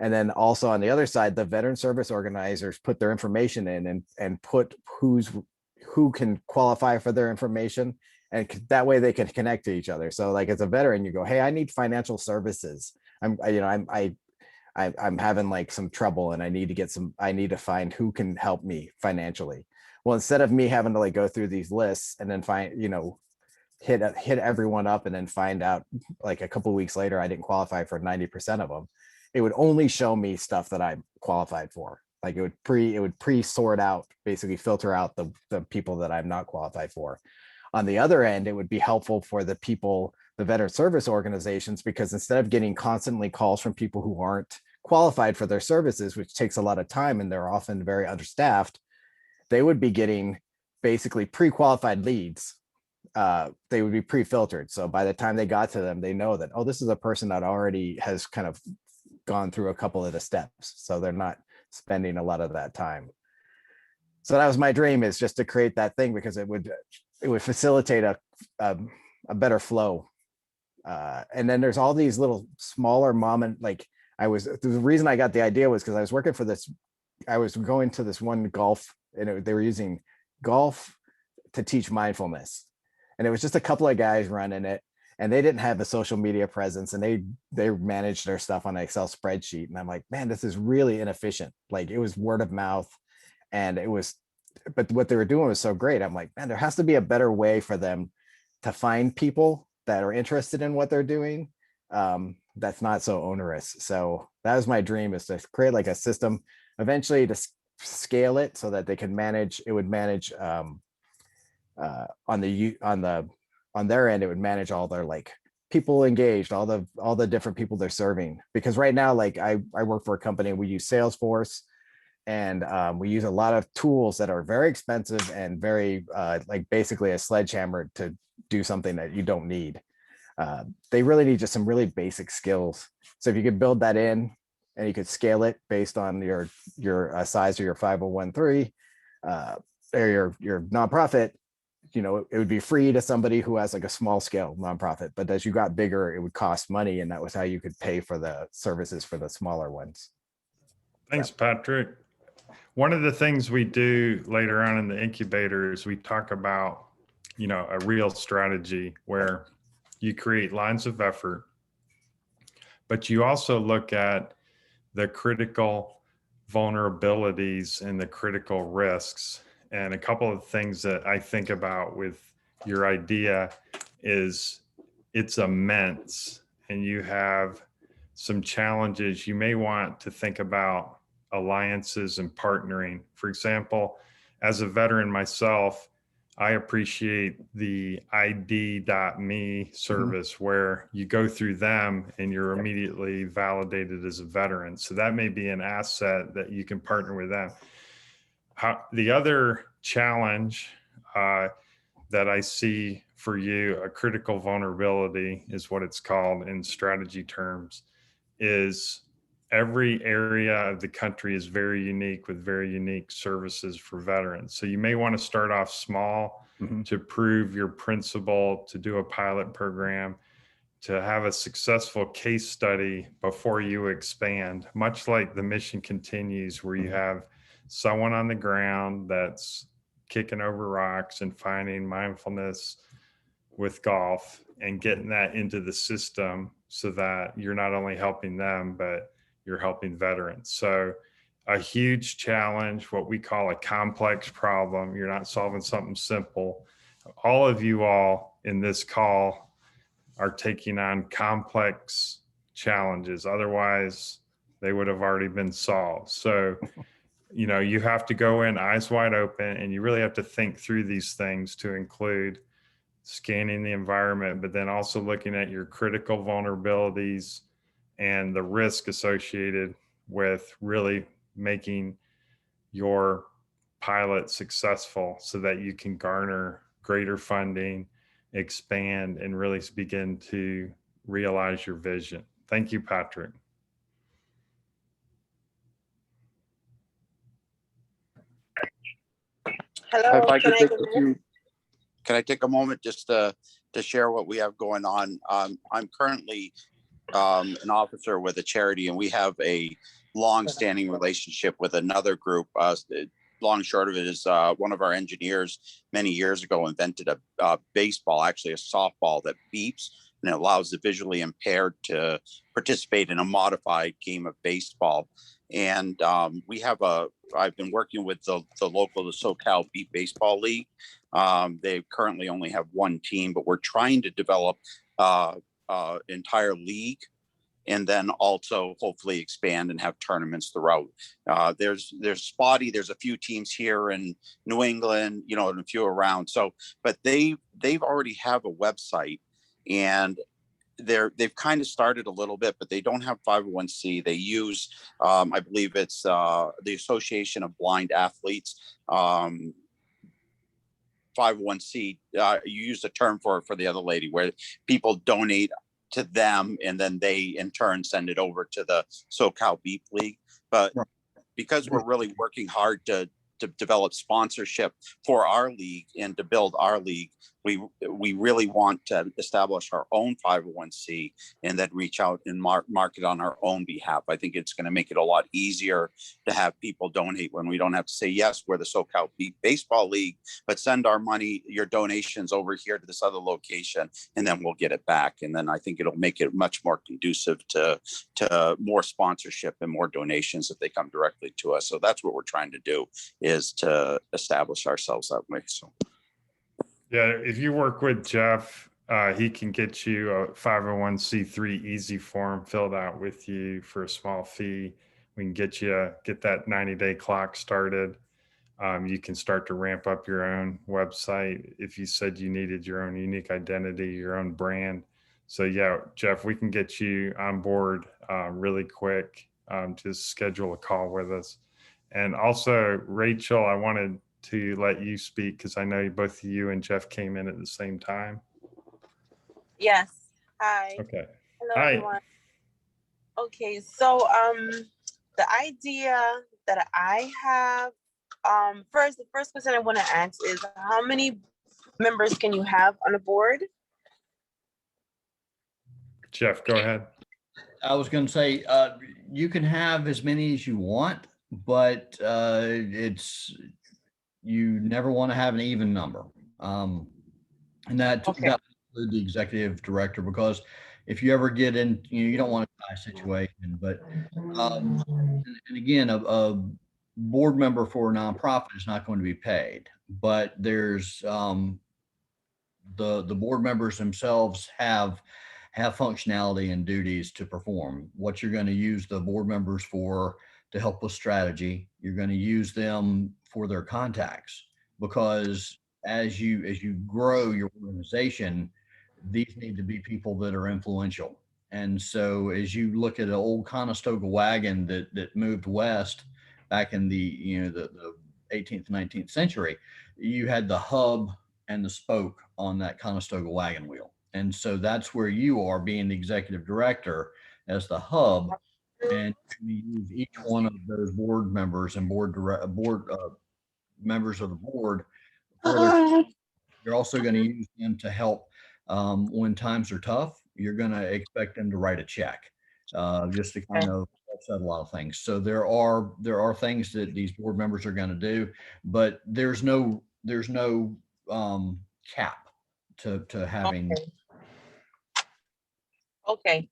And then also on the other side, the veteran service organizers put their information in and put who can qualify for their information, and that way they can connect to each other. So like as a veteran, you go, hey, I need financial services. I'm having like some trouble and I need to find who can help me financially. Well, instead of me having to like go through these lists and then find, hit everyone up and then find out like a couple of weeks later I didn't qualify for 90% of them, it would only show me stuff that I qualified for. Like it would pre-sort out, basically filter out the people that I'm not qualified for. On the other end, it would be helpful for the veteran service organizations, because instead of getting constantly calls from people who aren't qualified for their services, which takes a lot of time and they're often very understaffed, they would be getting basically pre-qualified leads. They would be pre-filtered. So by the time they got to them, they know that, oh, this is a person that already has kind of gone through a couple of the steps. So they're not spending a lot of that time. So that was my dream, is just to create that thing, because it would facilitate a better flow And then there's all these little smaller the reason I got the idea was because I was working for this, I was going to this one golf, and they were using golf to teach mindfulness. And it was just a couple of guys running it, and they didn't have a social media presence, and they managed their stuff on an Excel spreadsheet. And I'm like, man, this is really inefficient. Like, it was word of mouth, and but what they were doing was so great. I'm like, man, there has to be a better way for them to find people that are interested in what they're doing. That's not so onerous. So that was my dream, is to create like a system eventually to scale it so that they can manage, it would manage on their end, it would manage all their like people engaged, all the different people they're serving. Because right now, like I work for a company, we use Salesforce, and we use a lot of tools that are very expensive and very like basically a sledgehammer to do something that you don't need. They really need just some really basic skills. So if you could build that in, and you could scale it based on your size of your 501(c)(3) or your nonprofit, you know, it would be free to somebody who has like a small scale nonprofit. But as you got bigger, it would cost money, and that was how you could pay for the services for the smaller ones. Thanks, Patrick. One of the things we do later on in the incubator is we talk about, you know, a real strategy where you create lines of effort, but you also look at the critical vulnerabilities and the critical risks. And a couple of things that I think about with your idea is it's immense, and you have some challenges. You may want to think about alliances and partnering. For example, as a veteran myself, I appreciate the ID.me service where you go through them and you're immediately validated as a veteran. So that may be an asset that you can partner with them. The other challenge that I see for you, a critical vulnerability is what it's called in strategy terms, is every area of the country is very unique with very unique services for veterans. So you may want to start off small to prove your principle, to do a pilot program, to have a successful case study before you expand, much like the mission continues, where you have someone on the ground that's kicking over rocks and finding mindfulness with golf and getting that into the system so that you're not only helping them, but you're helping veterans. So a huge challenge, what we call a complex problem. You're not solving something simple. All of you all in this call are taking on complex challenges. Otherwise, they would have already been solved. So, you know, you have to go in eyes wide open, and you really have to think through these things, to include scanning the environment, but then also looking at your critical vulnerabilities and the risk associated with really making your pilot successful so that you can garner greater funding, expand, and really begin to realize your vision. Thank you, Patrick. Hello, If I can could I take come a in? few, can I take a moment just to share what we have going on? I'm currently an officer with a charity, and we have a long-standing relationship with another group. Long and short of it is one of our engineers many years ago invented a baseball, actually a softball that beeps, and it allows the visually impaired to participate in a modified game of baseball. And I've been working with the SoCal Beat Baseball League. They currently only have one team, but we're trying to develop entire league, and then also hopefully expand and have tournaments throughout. There's spotty. There's a few teams here in New England, you know, and a few around. So, but they've already have a website, and they've kind of started a little bit, but they don't have 501(c). They use, I believe it's the Association of Blind Athletes. 501(c). You used a term for the other lady, where people donate to them, and then they in turn send it over to the SoCal Beep League. But because we're really working hard to develop sponsorship for our league and to build our league, we really want to establish our own 501c and then reach out and market on our own behalf. I think it's going to make it a lot easier to have people donate when we don't have to say, yes, we're the SoCal Baseball League, but send our money, your donations over here to this other location, and then we'll get it back. And then I think it'll make it much more conducive to more sponsorship and more donations if they come directly to us. So that's what we're trying to do, is to establish ourselves that way. So. Yeah, if you work with Jeff, he can get you a 501c3 easy form filled out with you for a small fee. We can get that 90-day clock started. You can start to ramp up your own website if you said you needed your own unique identity, your own brand. So yeah, Jeff, we can get you on board really quick. Just schedule a call with us. And also, Rachel, I wanted to let you speak because I know both you and Jeff came in at the same time. Yes. Hi. Okay. Hello, Hi. everyone. Okay, so the idea that I have, the first question I want to ask is, how many members can you have on a board? Jeff, go ahead. I was going to say, you can have as many as you want, but you never want to have an even number. And that includes the executive director, because if you ever get in, you don't want a tie situation. But and again, a board member for a nonprofit is not going to be paid, but there's the board members themselves have functionality and duties to perform. What you're going to use the board members for to help with strategy, you're going to use them for their contacts, because as you grow your organization, these need to be people that are influential. And so as you look at an old Conestoga wagon that moved west back in the 18th, 19th century, you had the hub and the spoke on that Conestoga wagon wheel. And so that's where you are, being the executive director as the hub, and we use each one of those board members and members of the board for their. You're also going to use them to help when times are tough. You're going to expect them to write a check, just to kind of offset a lot of things. So there are things that these board members are going to do, but there's no cap to having. Okay,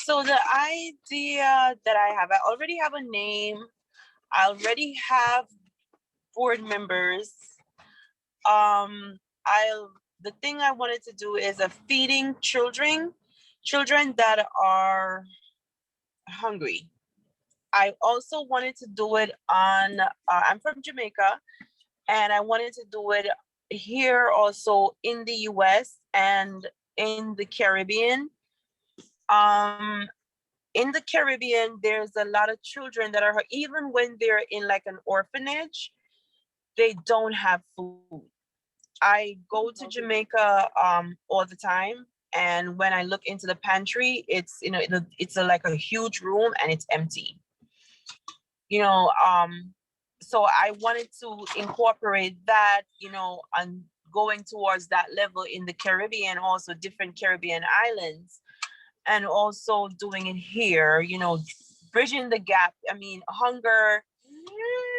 so the idea that I already have a name. I already have board members. The thing I wanted to do is a feeding children that are hungry. I also wanted to do it on, I'm from Jamaica, and I wanted to do it here also in the US and in the Caribbean. In the Caribbean, there's a lot of children that are, even when they're in like an orphanage, they don't have food. I go to Jamaica all the time, and when I look into the pantry, it's like a huge room and it's empty. So I wanted to incorporate that, and going towards that level in the Caribbean, also different Caribbean islands, and also doing it here, bridging the gap. I mean, hunger,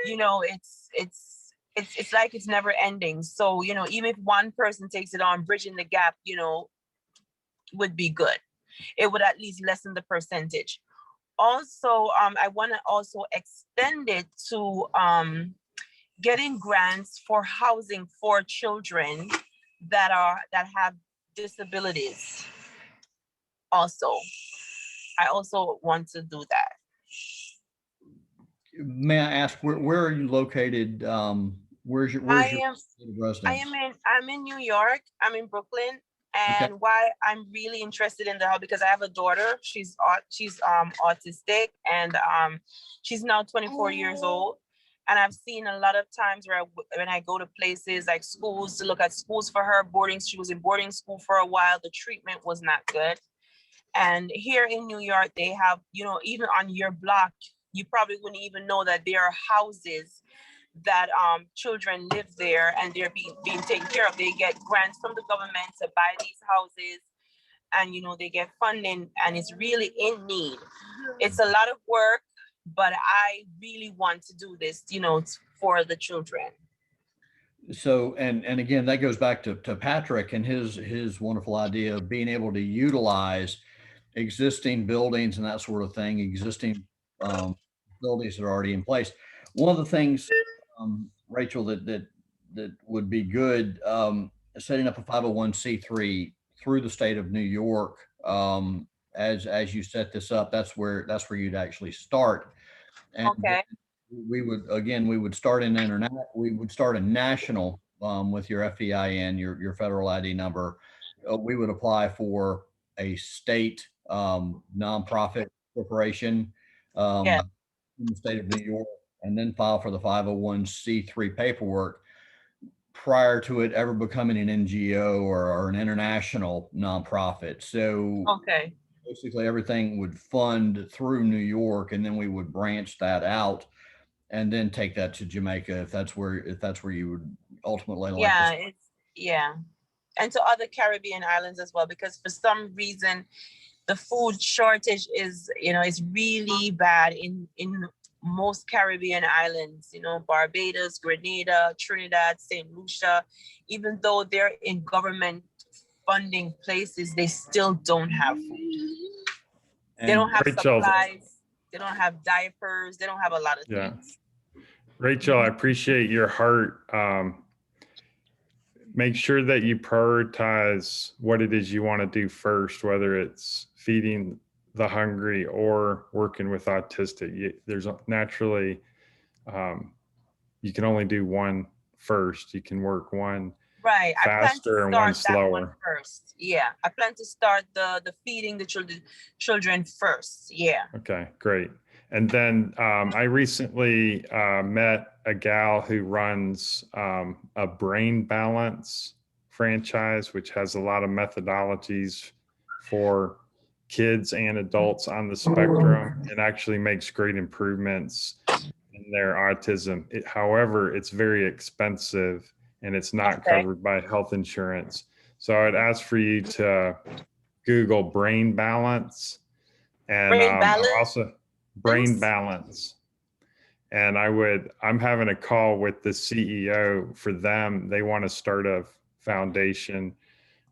it's like it's never ending. So, even if one person takes it on, bridging the gap, would be good. It would at least lessen the percentage. Also, I want to also extend it to getting grants for housing for children that have disabilities. Also, I also want to do that. May I ask, where are you located? Where's your residence? I'm in New York. I'm in Brooklyn. And why I'm really interested in the house, because I have a daughter. She's autistic, and she's now 24 years old. And I've seen a lot of times when I go to places like schools to look at schools for her, she was in boarding school for a while. The treatment was not good. And here in New York, they have, even on your block, you probably wouldn't even know that there are houses that children live there and they're being taken care of. They get grants from the government to buy these houses, and they get funding, and it's really in need. It's a lot of work, but I really want to do this, for the children. So, and again, that goes back to Patrick and his wonderful idea of being able to utilize existing buildings and that sort of thing, existing buildings that are already in place. One of the things, Rachel, that would be good, setting up a 501c3 through the state of New York. As you set this up, that's where you'd actually start. And Okay. we would start we would start a national with your FEIN, your federal ID number. We would apply for a state nonprofit corporation Yeah. in the state of New York, and then file for the 501c3 paperwork prior to it ever becoming an NGO or an international nonprofit. So Okay. basically everything would fund through New York, and then we would branch that out and then take that to Jamaica if that's where you would ultimately like to. Yeah, and to other Caribbean islands as well, because for some reason the food shortage is really bad in most Caribbean islands, Barbados, Grenada, Trinidad, St. Lucia. Even though they're in government funding places, they still don't have food. They don't have supplies, they don't have diapers, they don't have a lot of things. Rachel, I appreciate your heart. Make sure that you prioritize what it is you want to do first, whether it's feeding the hungry or working with autistic. There's naturally, you can only do one first. You can work one faster and one slower. First. Yeah, I plan to start the feeding the children first. Yeah. Okay, great. And then I recently met a gal who runs a Brain Balance franchise, which has a lot of methodologies for kids and adults on the spectrum, and actually makes great improvements in their autism. However, it's very expensive and it's not covered by health insurance. So I'd ask for you to Google Brain Balance, and also Brain Balance. And I'm having a call with the CEO for them. They want to start a foundation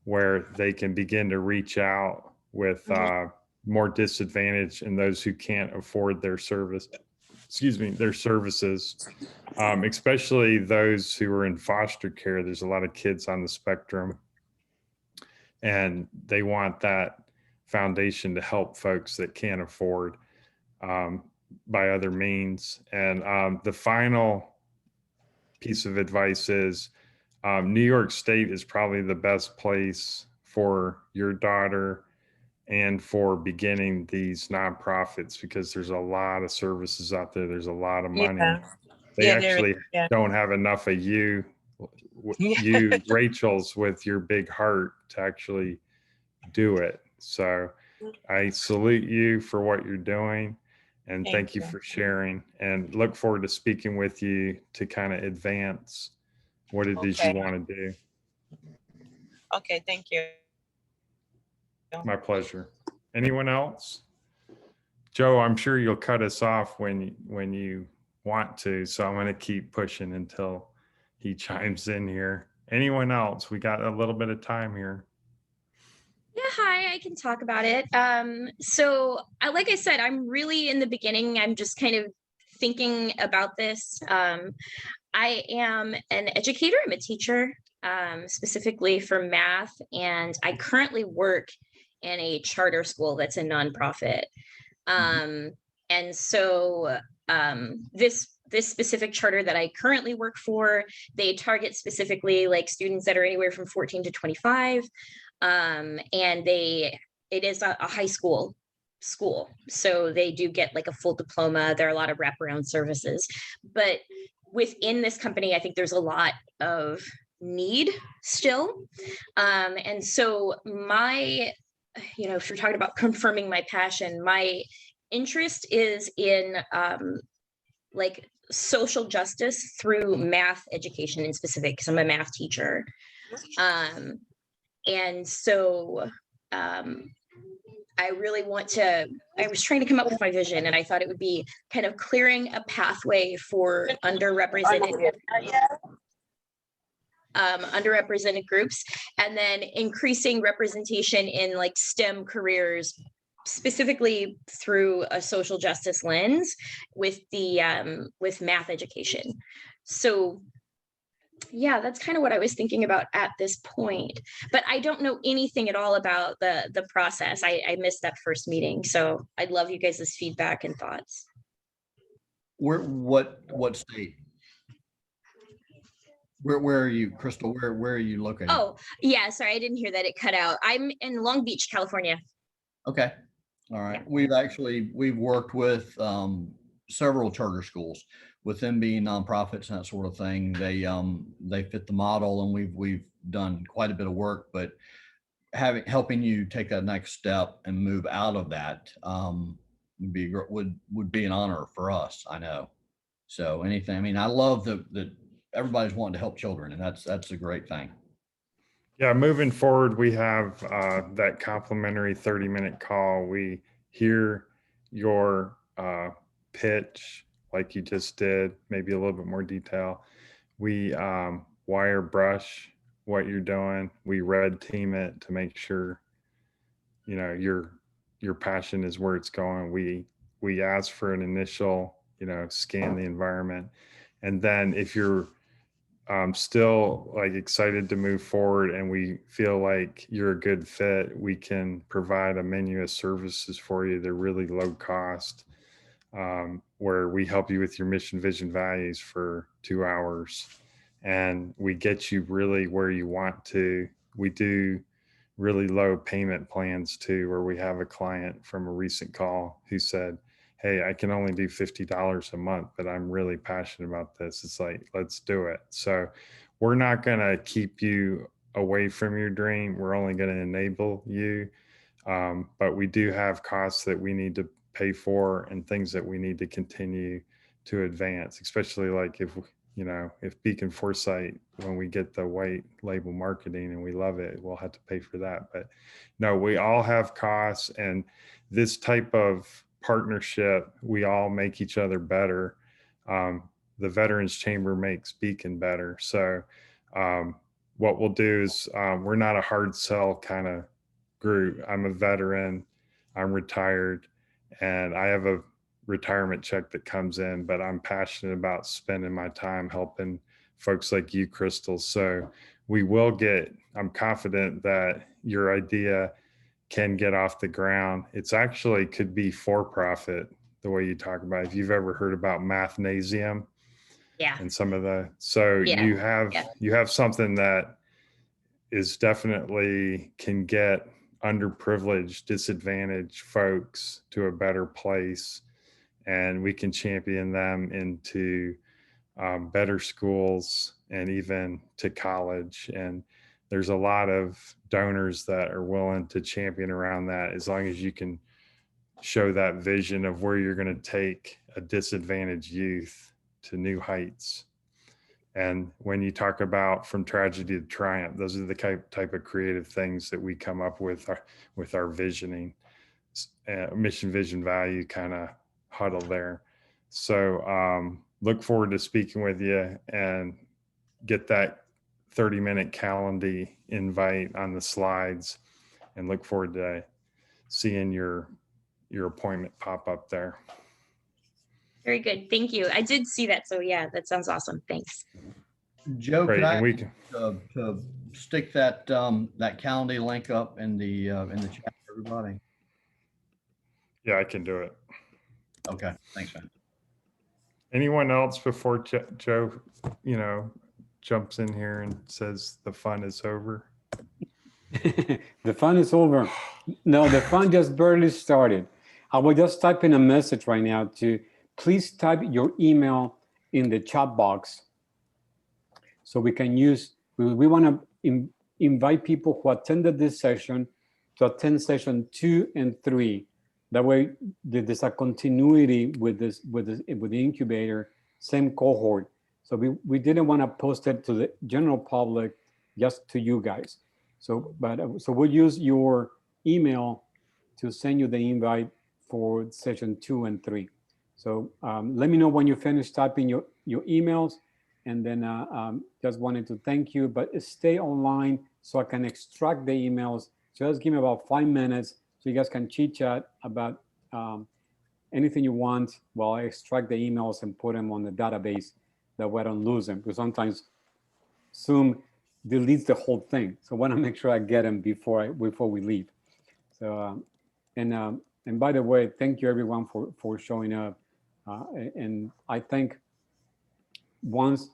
where they can begin to reach out with more disadvantaged and those who can't afford their services, especially those who are in foster care. There's a lot of kids on the spectrum, and they want that foundation to help folks that can't afford by other means. And the final piece of advice is New York State is probably the best place for your daughter and for beginning these nonprofits, because there's a lot of services out there. There's a lot of money. They actually don't have enough of you Rachel's with your big heart to actually do it. So I salute you for what you're doing, and thank you for sharing, and look forward to speaking with you to kind of advance what it is you want to do. Okay, thank you. My pleasure. Anyone else? Joe, I'm sure you'll cut us off when you want to, so I'm going to keep pushing until he chimes in here. Anyone else? We got a little bit of time here. Yeah, hi, I can talk about it. So like I said, I'm really in the beginning. I'm just kind of thinking about this. I am an educator. I'm a teacher, specifically for math, and I currently work in a charter school that's a nonprofit. And so this specific charter that I currently work for, they target specifically like students that are anywhere from 14 to 25. And it is a high school, so they do get like a full diploma. There are a lot of wraparound services, but within this company, I think there's a lot of need still. And so if you're talking about confirming my passion, my interest is in like social justice through math education in specific, because I'm a math teacher. And so I really want to, I was trying to come up with my vision, and I thought it would be kind of clearing a pathway for underrepresented groups, and then increasing representation in like STEM careers, specifically through a social justice lens with the with math education. So yeah, that's kind of what I was thinking about at this point, but I don't know anything at all about the process. I missed that first meeting, so I'd love you guys' feedback and thoughts. What state? Where are you, Crystal? Where are you located? Oh, yeah, sorry, I didn't hear that, it cut out. I'm in Long Beach, California. Okay. All right. Yeah. We've worked with several charter schools, with them being nonprofits and that sort of thing. They fit the model, and we've done quite a bit of work, but helping you take that next step and move out of that would be an honor for us, I know. So anything, I mean, I love that everybody's wanting to help children, and that's a great thing. Yeah, moving forward, we have that complimentary 30-minute call. We hear your pitch like you just did, maybe a little bit more detail. We wire brush what you're doing. We red team it to make sure, you know, your passion is where it's going. We ask for an initial, you know, scan the environment. And then if you're still like excited to move forward and we feel like you're a good fit, we can provide a menu of services for you. They're really low cost, where we help you with your mission, vision, values for 2 hours, and we get you really where you want to. We do really low payment plans too, where we have a client from a recent call who said, hey, I can only do $50 a month, but I'm really passionate about this. It's like, let's do it. So we're not going to keep you away from your dream. We're only going to enable you. But we do have costs that we need to pay for and things that we need to continue to advance, especially like if, you know, if Beacon Foresight, when we get the white label marketing and we love it, we'll have to pay for that. But no, we all have costs, and this type of partnership, we all make each other better. The Veterans Chamber makes Beacon better. So what we'll do is we're not a hard sell kind of group. I'm a veteran, I'm retired, and I have a retirement check that comes in, but I'm passionate about spending my time helping folks like you, Crystal. So we will get, I'm confident that your idea can get off the ground. It's actually could be for profit, the way you talk about it. If you've ever heard about Mathnasium, Yeah. and some of the, so Yeah. you have something that is definitely can get underprivileged, disadvantaged folks to a better place, and we can champion them into better schools and even to college. And there's a lot of donors that are willing to champion around that, as long as you can show that vision of where you're going to take a disadvantaged youth to new heights. And when you talk about from tragedy to triumph, those are the type of creative things that we come up with our visioning, mission, vision, value kind of huddle there. So look forward to speaking with you, and get that 30-minute calendar invite on the slides, and look forward to seeing your appointment pop up there. Very good. Thank you. I did see that. So yeah, that sounds awesome. Thanks. Joe, Great. could I And we can to stick that that calendar link up in the chat for everybody? Yeah, I can do it. Okay, thanks, man. Anyone else before Joe, you know, jumps in here and says the fun is over? The fun is over. No, the fun just barely started. I will just type in a message right now to please type your email in the chat box, so we can use, we want to invite people who attended this session to attend session 2 and 3. That way there's a continuity with the incubator same cohort. So we didn't want to post it to the general public, just to you guys. So, so we'll use your email to send you the invite for session 2 and 3. So let me know when you finish typing your emails, and then just wanted to thank you, but stay online so I can extract the emails. Just give me about 5 minutes so you guys can chit chat about anything you want while I extract the emails and put them on the database, that way I don't lose them, because sometimes Zoom deletes the whole thing. So I want to make sure I get them before we leave. So and by the way, thank you everyone for showing up. And I think once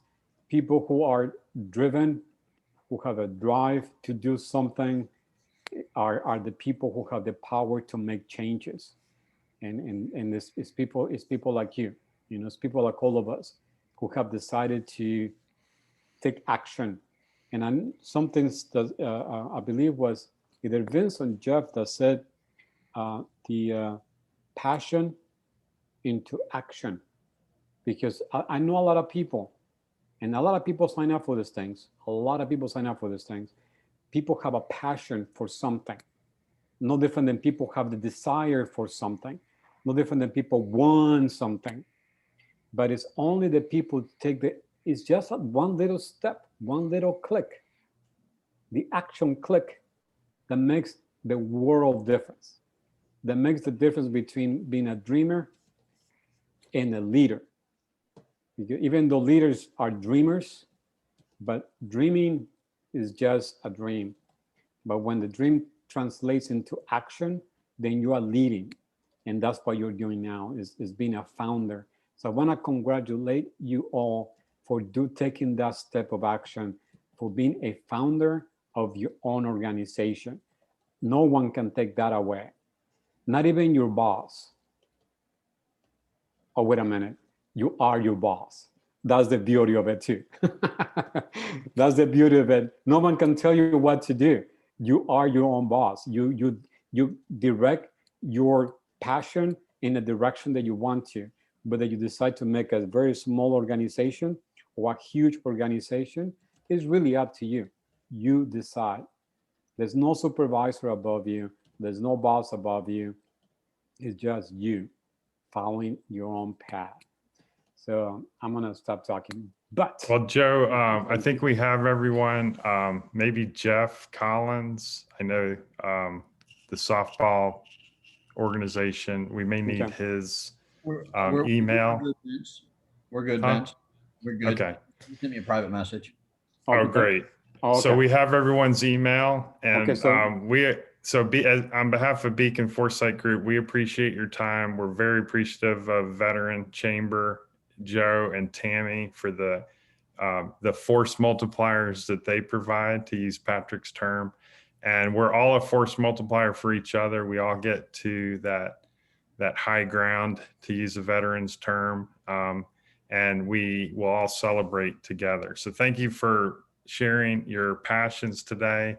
people who are driven, who have a drive to do something, are the people who have the power to make changes. And it's people like you, it's people like all of us who have decided to take action. And something that I believe was either Vince or Jeff that said the passion into action, because I know a lot of people, and a lot of people sign up for these things. People have a passion for something, no different than people have the desire for something, no different than people want something. But it's only the people it's just one little step, one little click, the action click, that makes the world difference, that makes the difference between being a dreamer and a leader. Even though leaders are dreamers, but dreaming is just a dream. But when the dream translates into action, then you are leading. And that's what you're doing now, is being a founder. So I want to congratulate you all for taking that step of action, for being a founder of your own organization. No one can take that away, not even your boss. Oh, wait a minute. You are your boss. That's the beauty of it too. That's the beauty of it. No one can tell you what to do. You are your own boss. You direct your passion in the direction that you want to. Whether you decide to make a very small organization or a huge organization is really up to you. You decide. There's no supervisor above you. There's no boss above you. It's just you following your own path. So I'm gonna stop talking. But Well, Joe, I think we have everyone. Maybe Jeff Collins. I know the softball organization. We may need his email. We're good, Huh? Vince. We're good. Okay. You sent me a private message. Oh, great. So we have everyone's email, and on behalf of Beacon Foresight Group, we appreciate your time. We're very appreciative of Veteran Chamber, Joe and Tammy, for the force multipliers that they provide, to use Patrick's term. And we're all a force multiplier for each other. We all get to that high ground, to use a veteran's term, and we will all celebrate together. So thank you for sharing your passions today.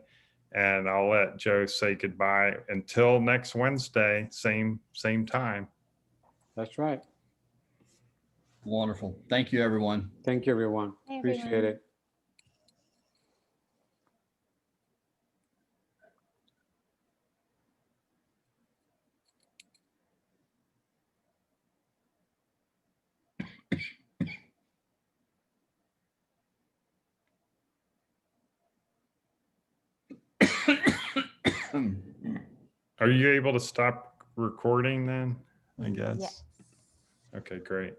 And I'll let Joe say goodbye until next Wednesday, same time. That's right. Wonderful. Thank you, everyone. Thank you, everyone. Appreciate it. Are you able to stop recording then, I guess? Yes. Okay, great.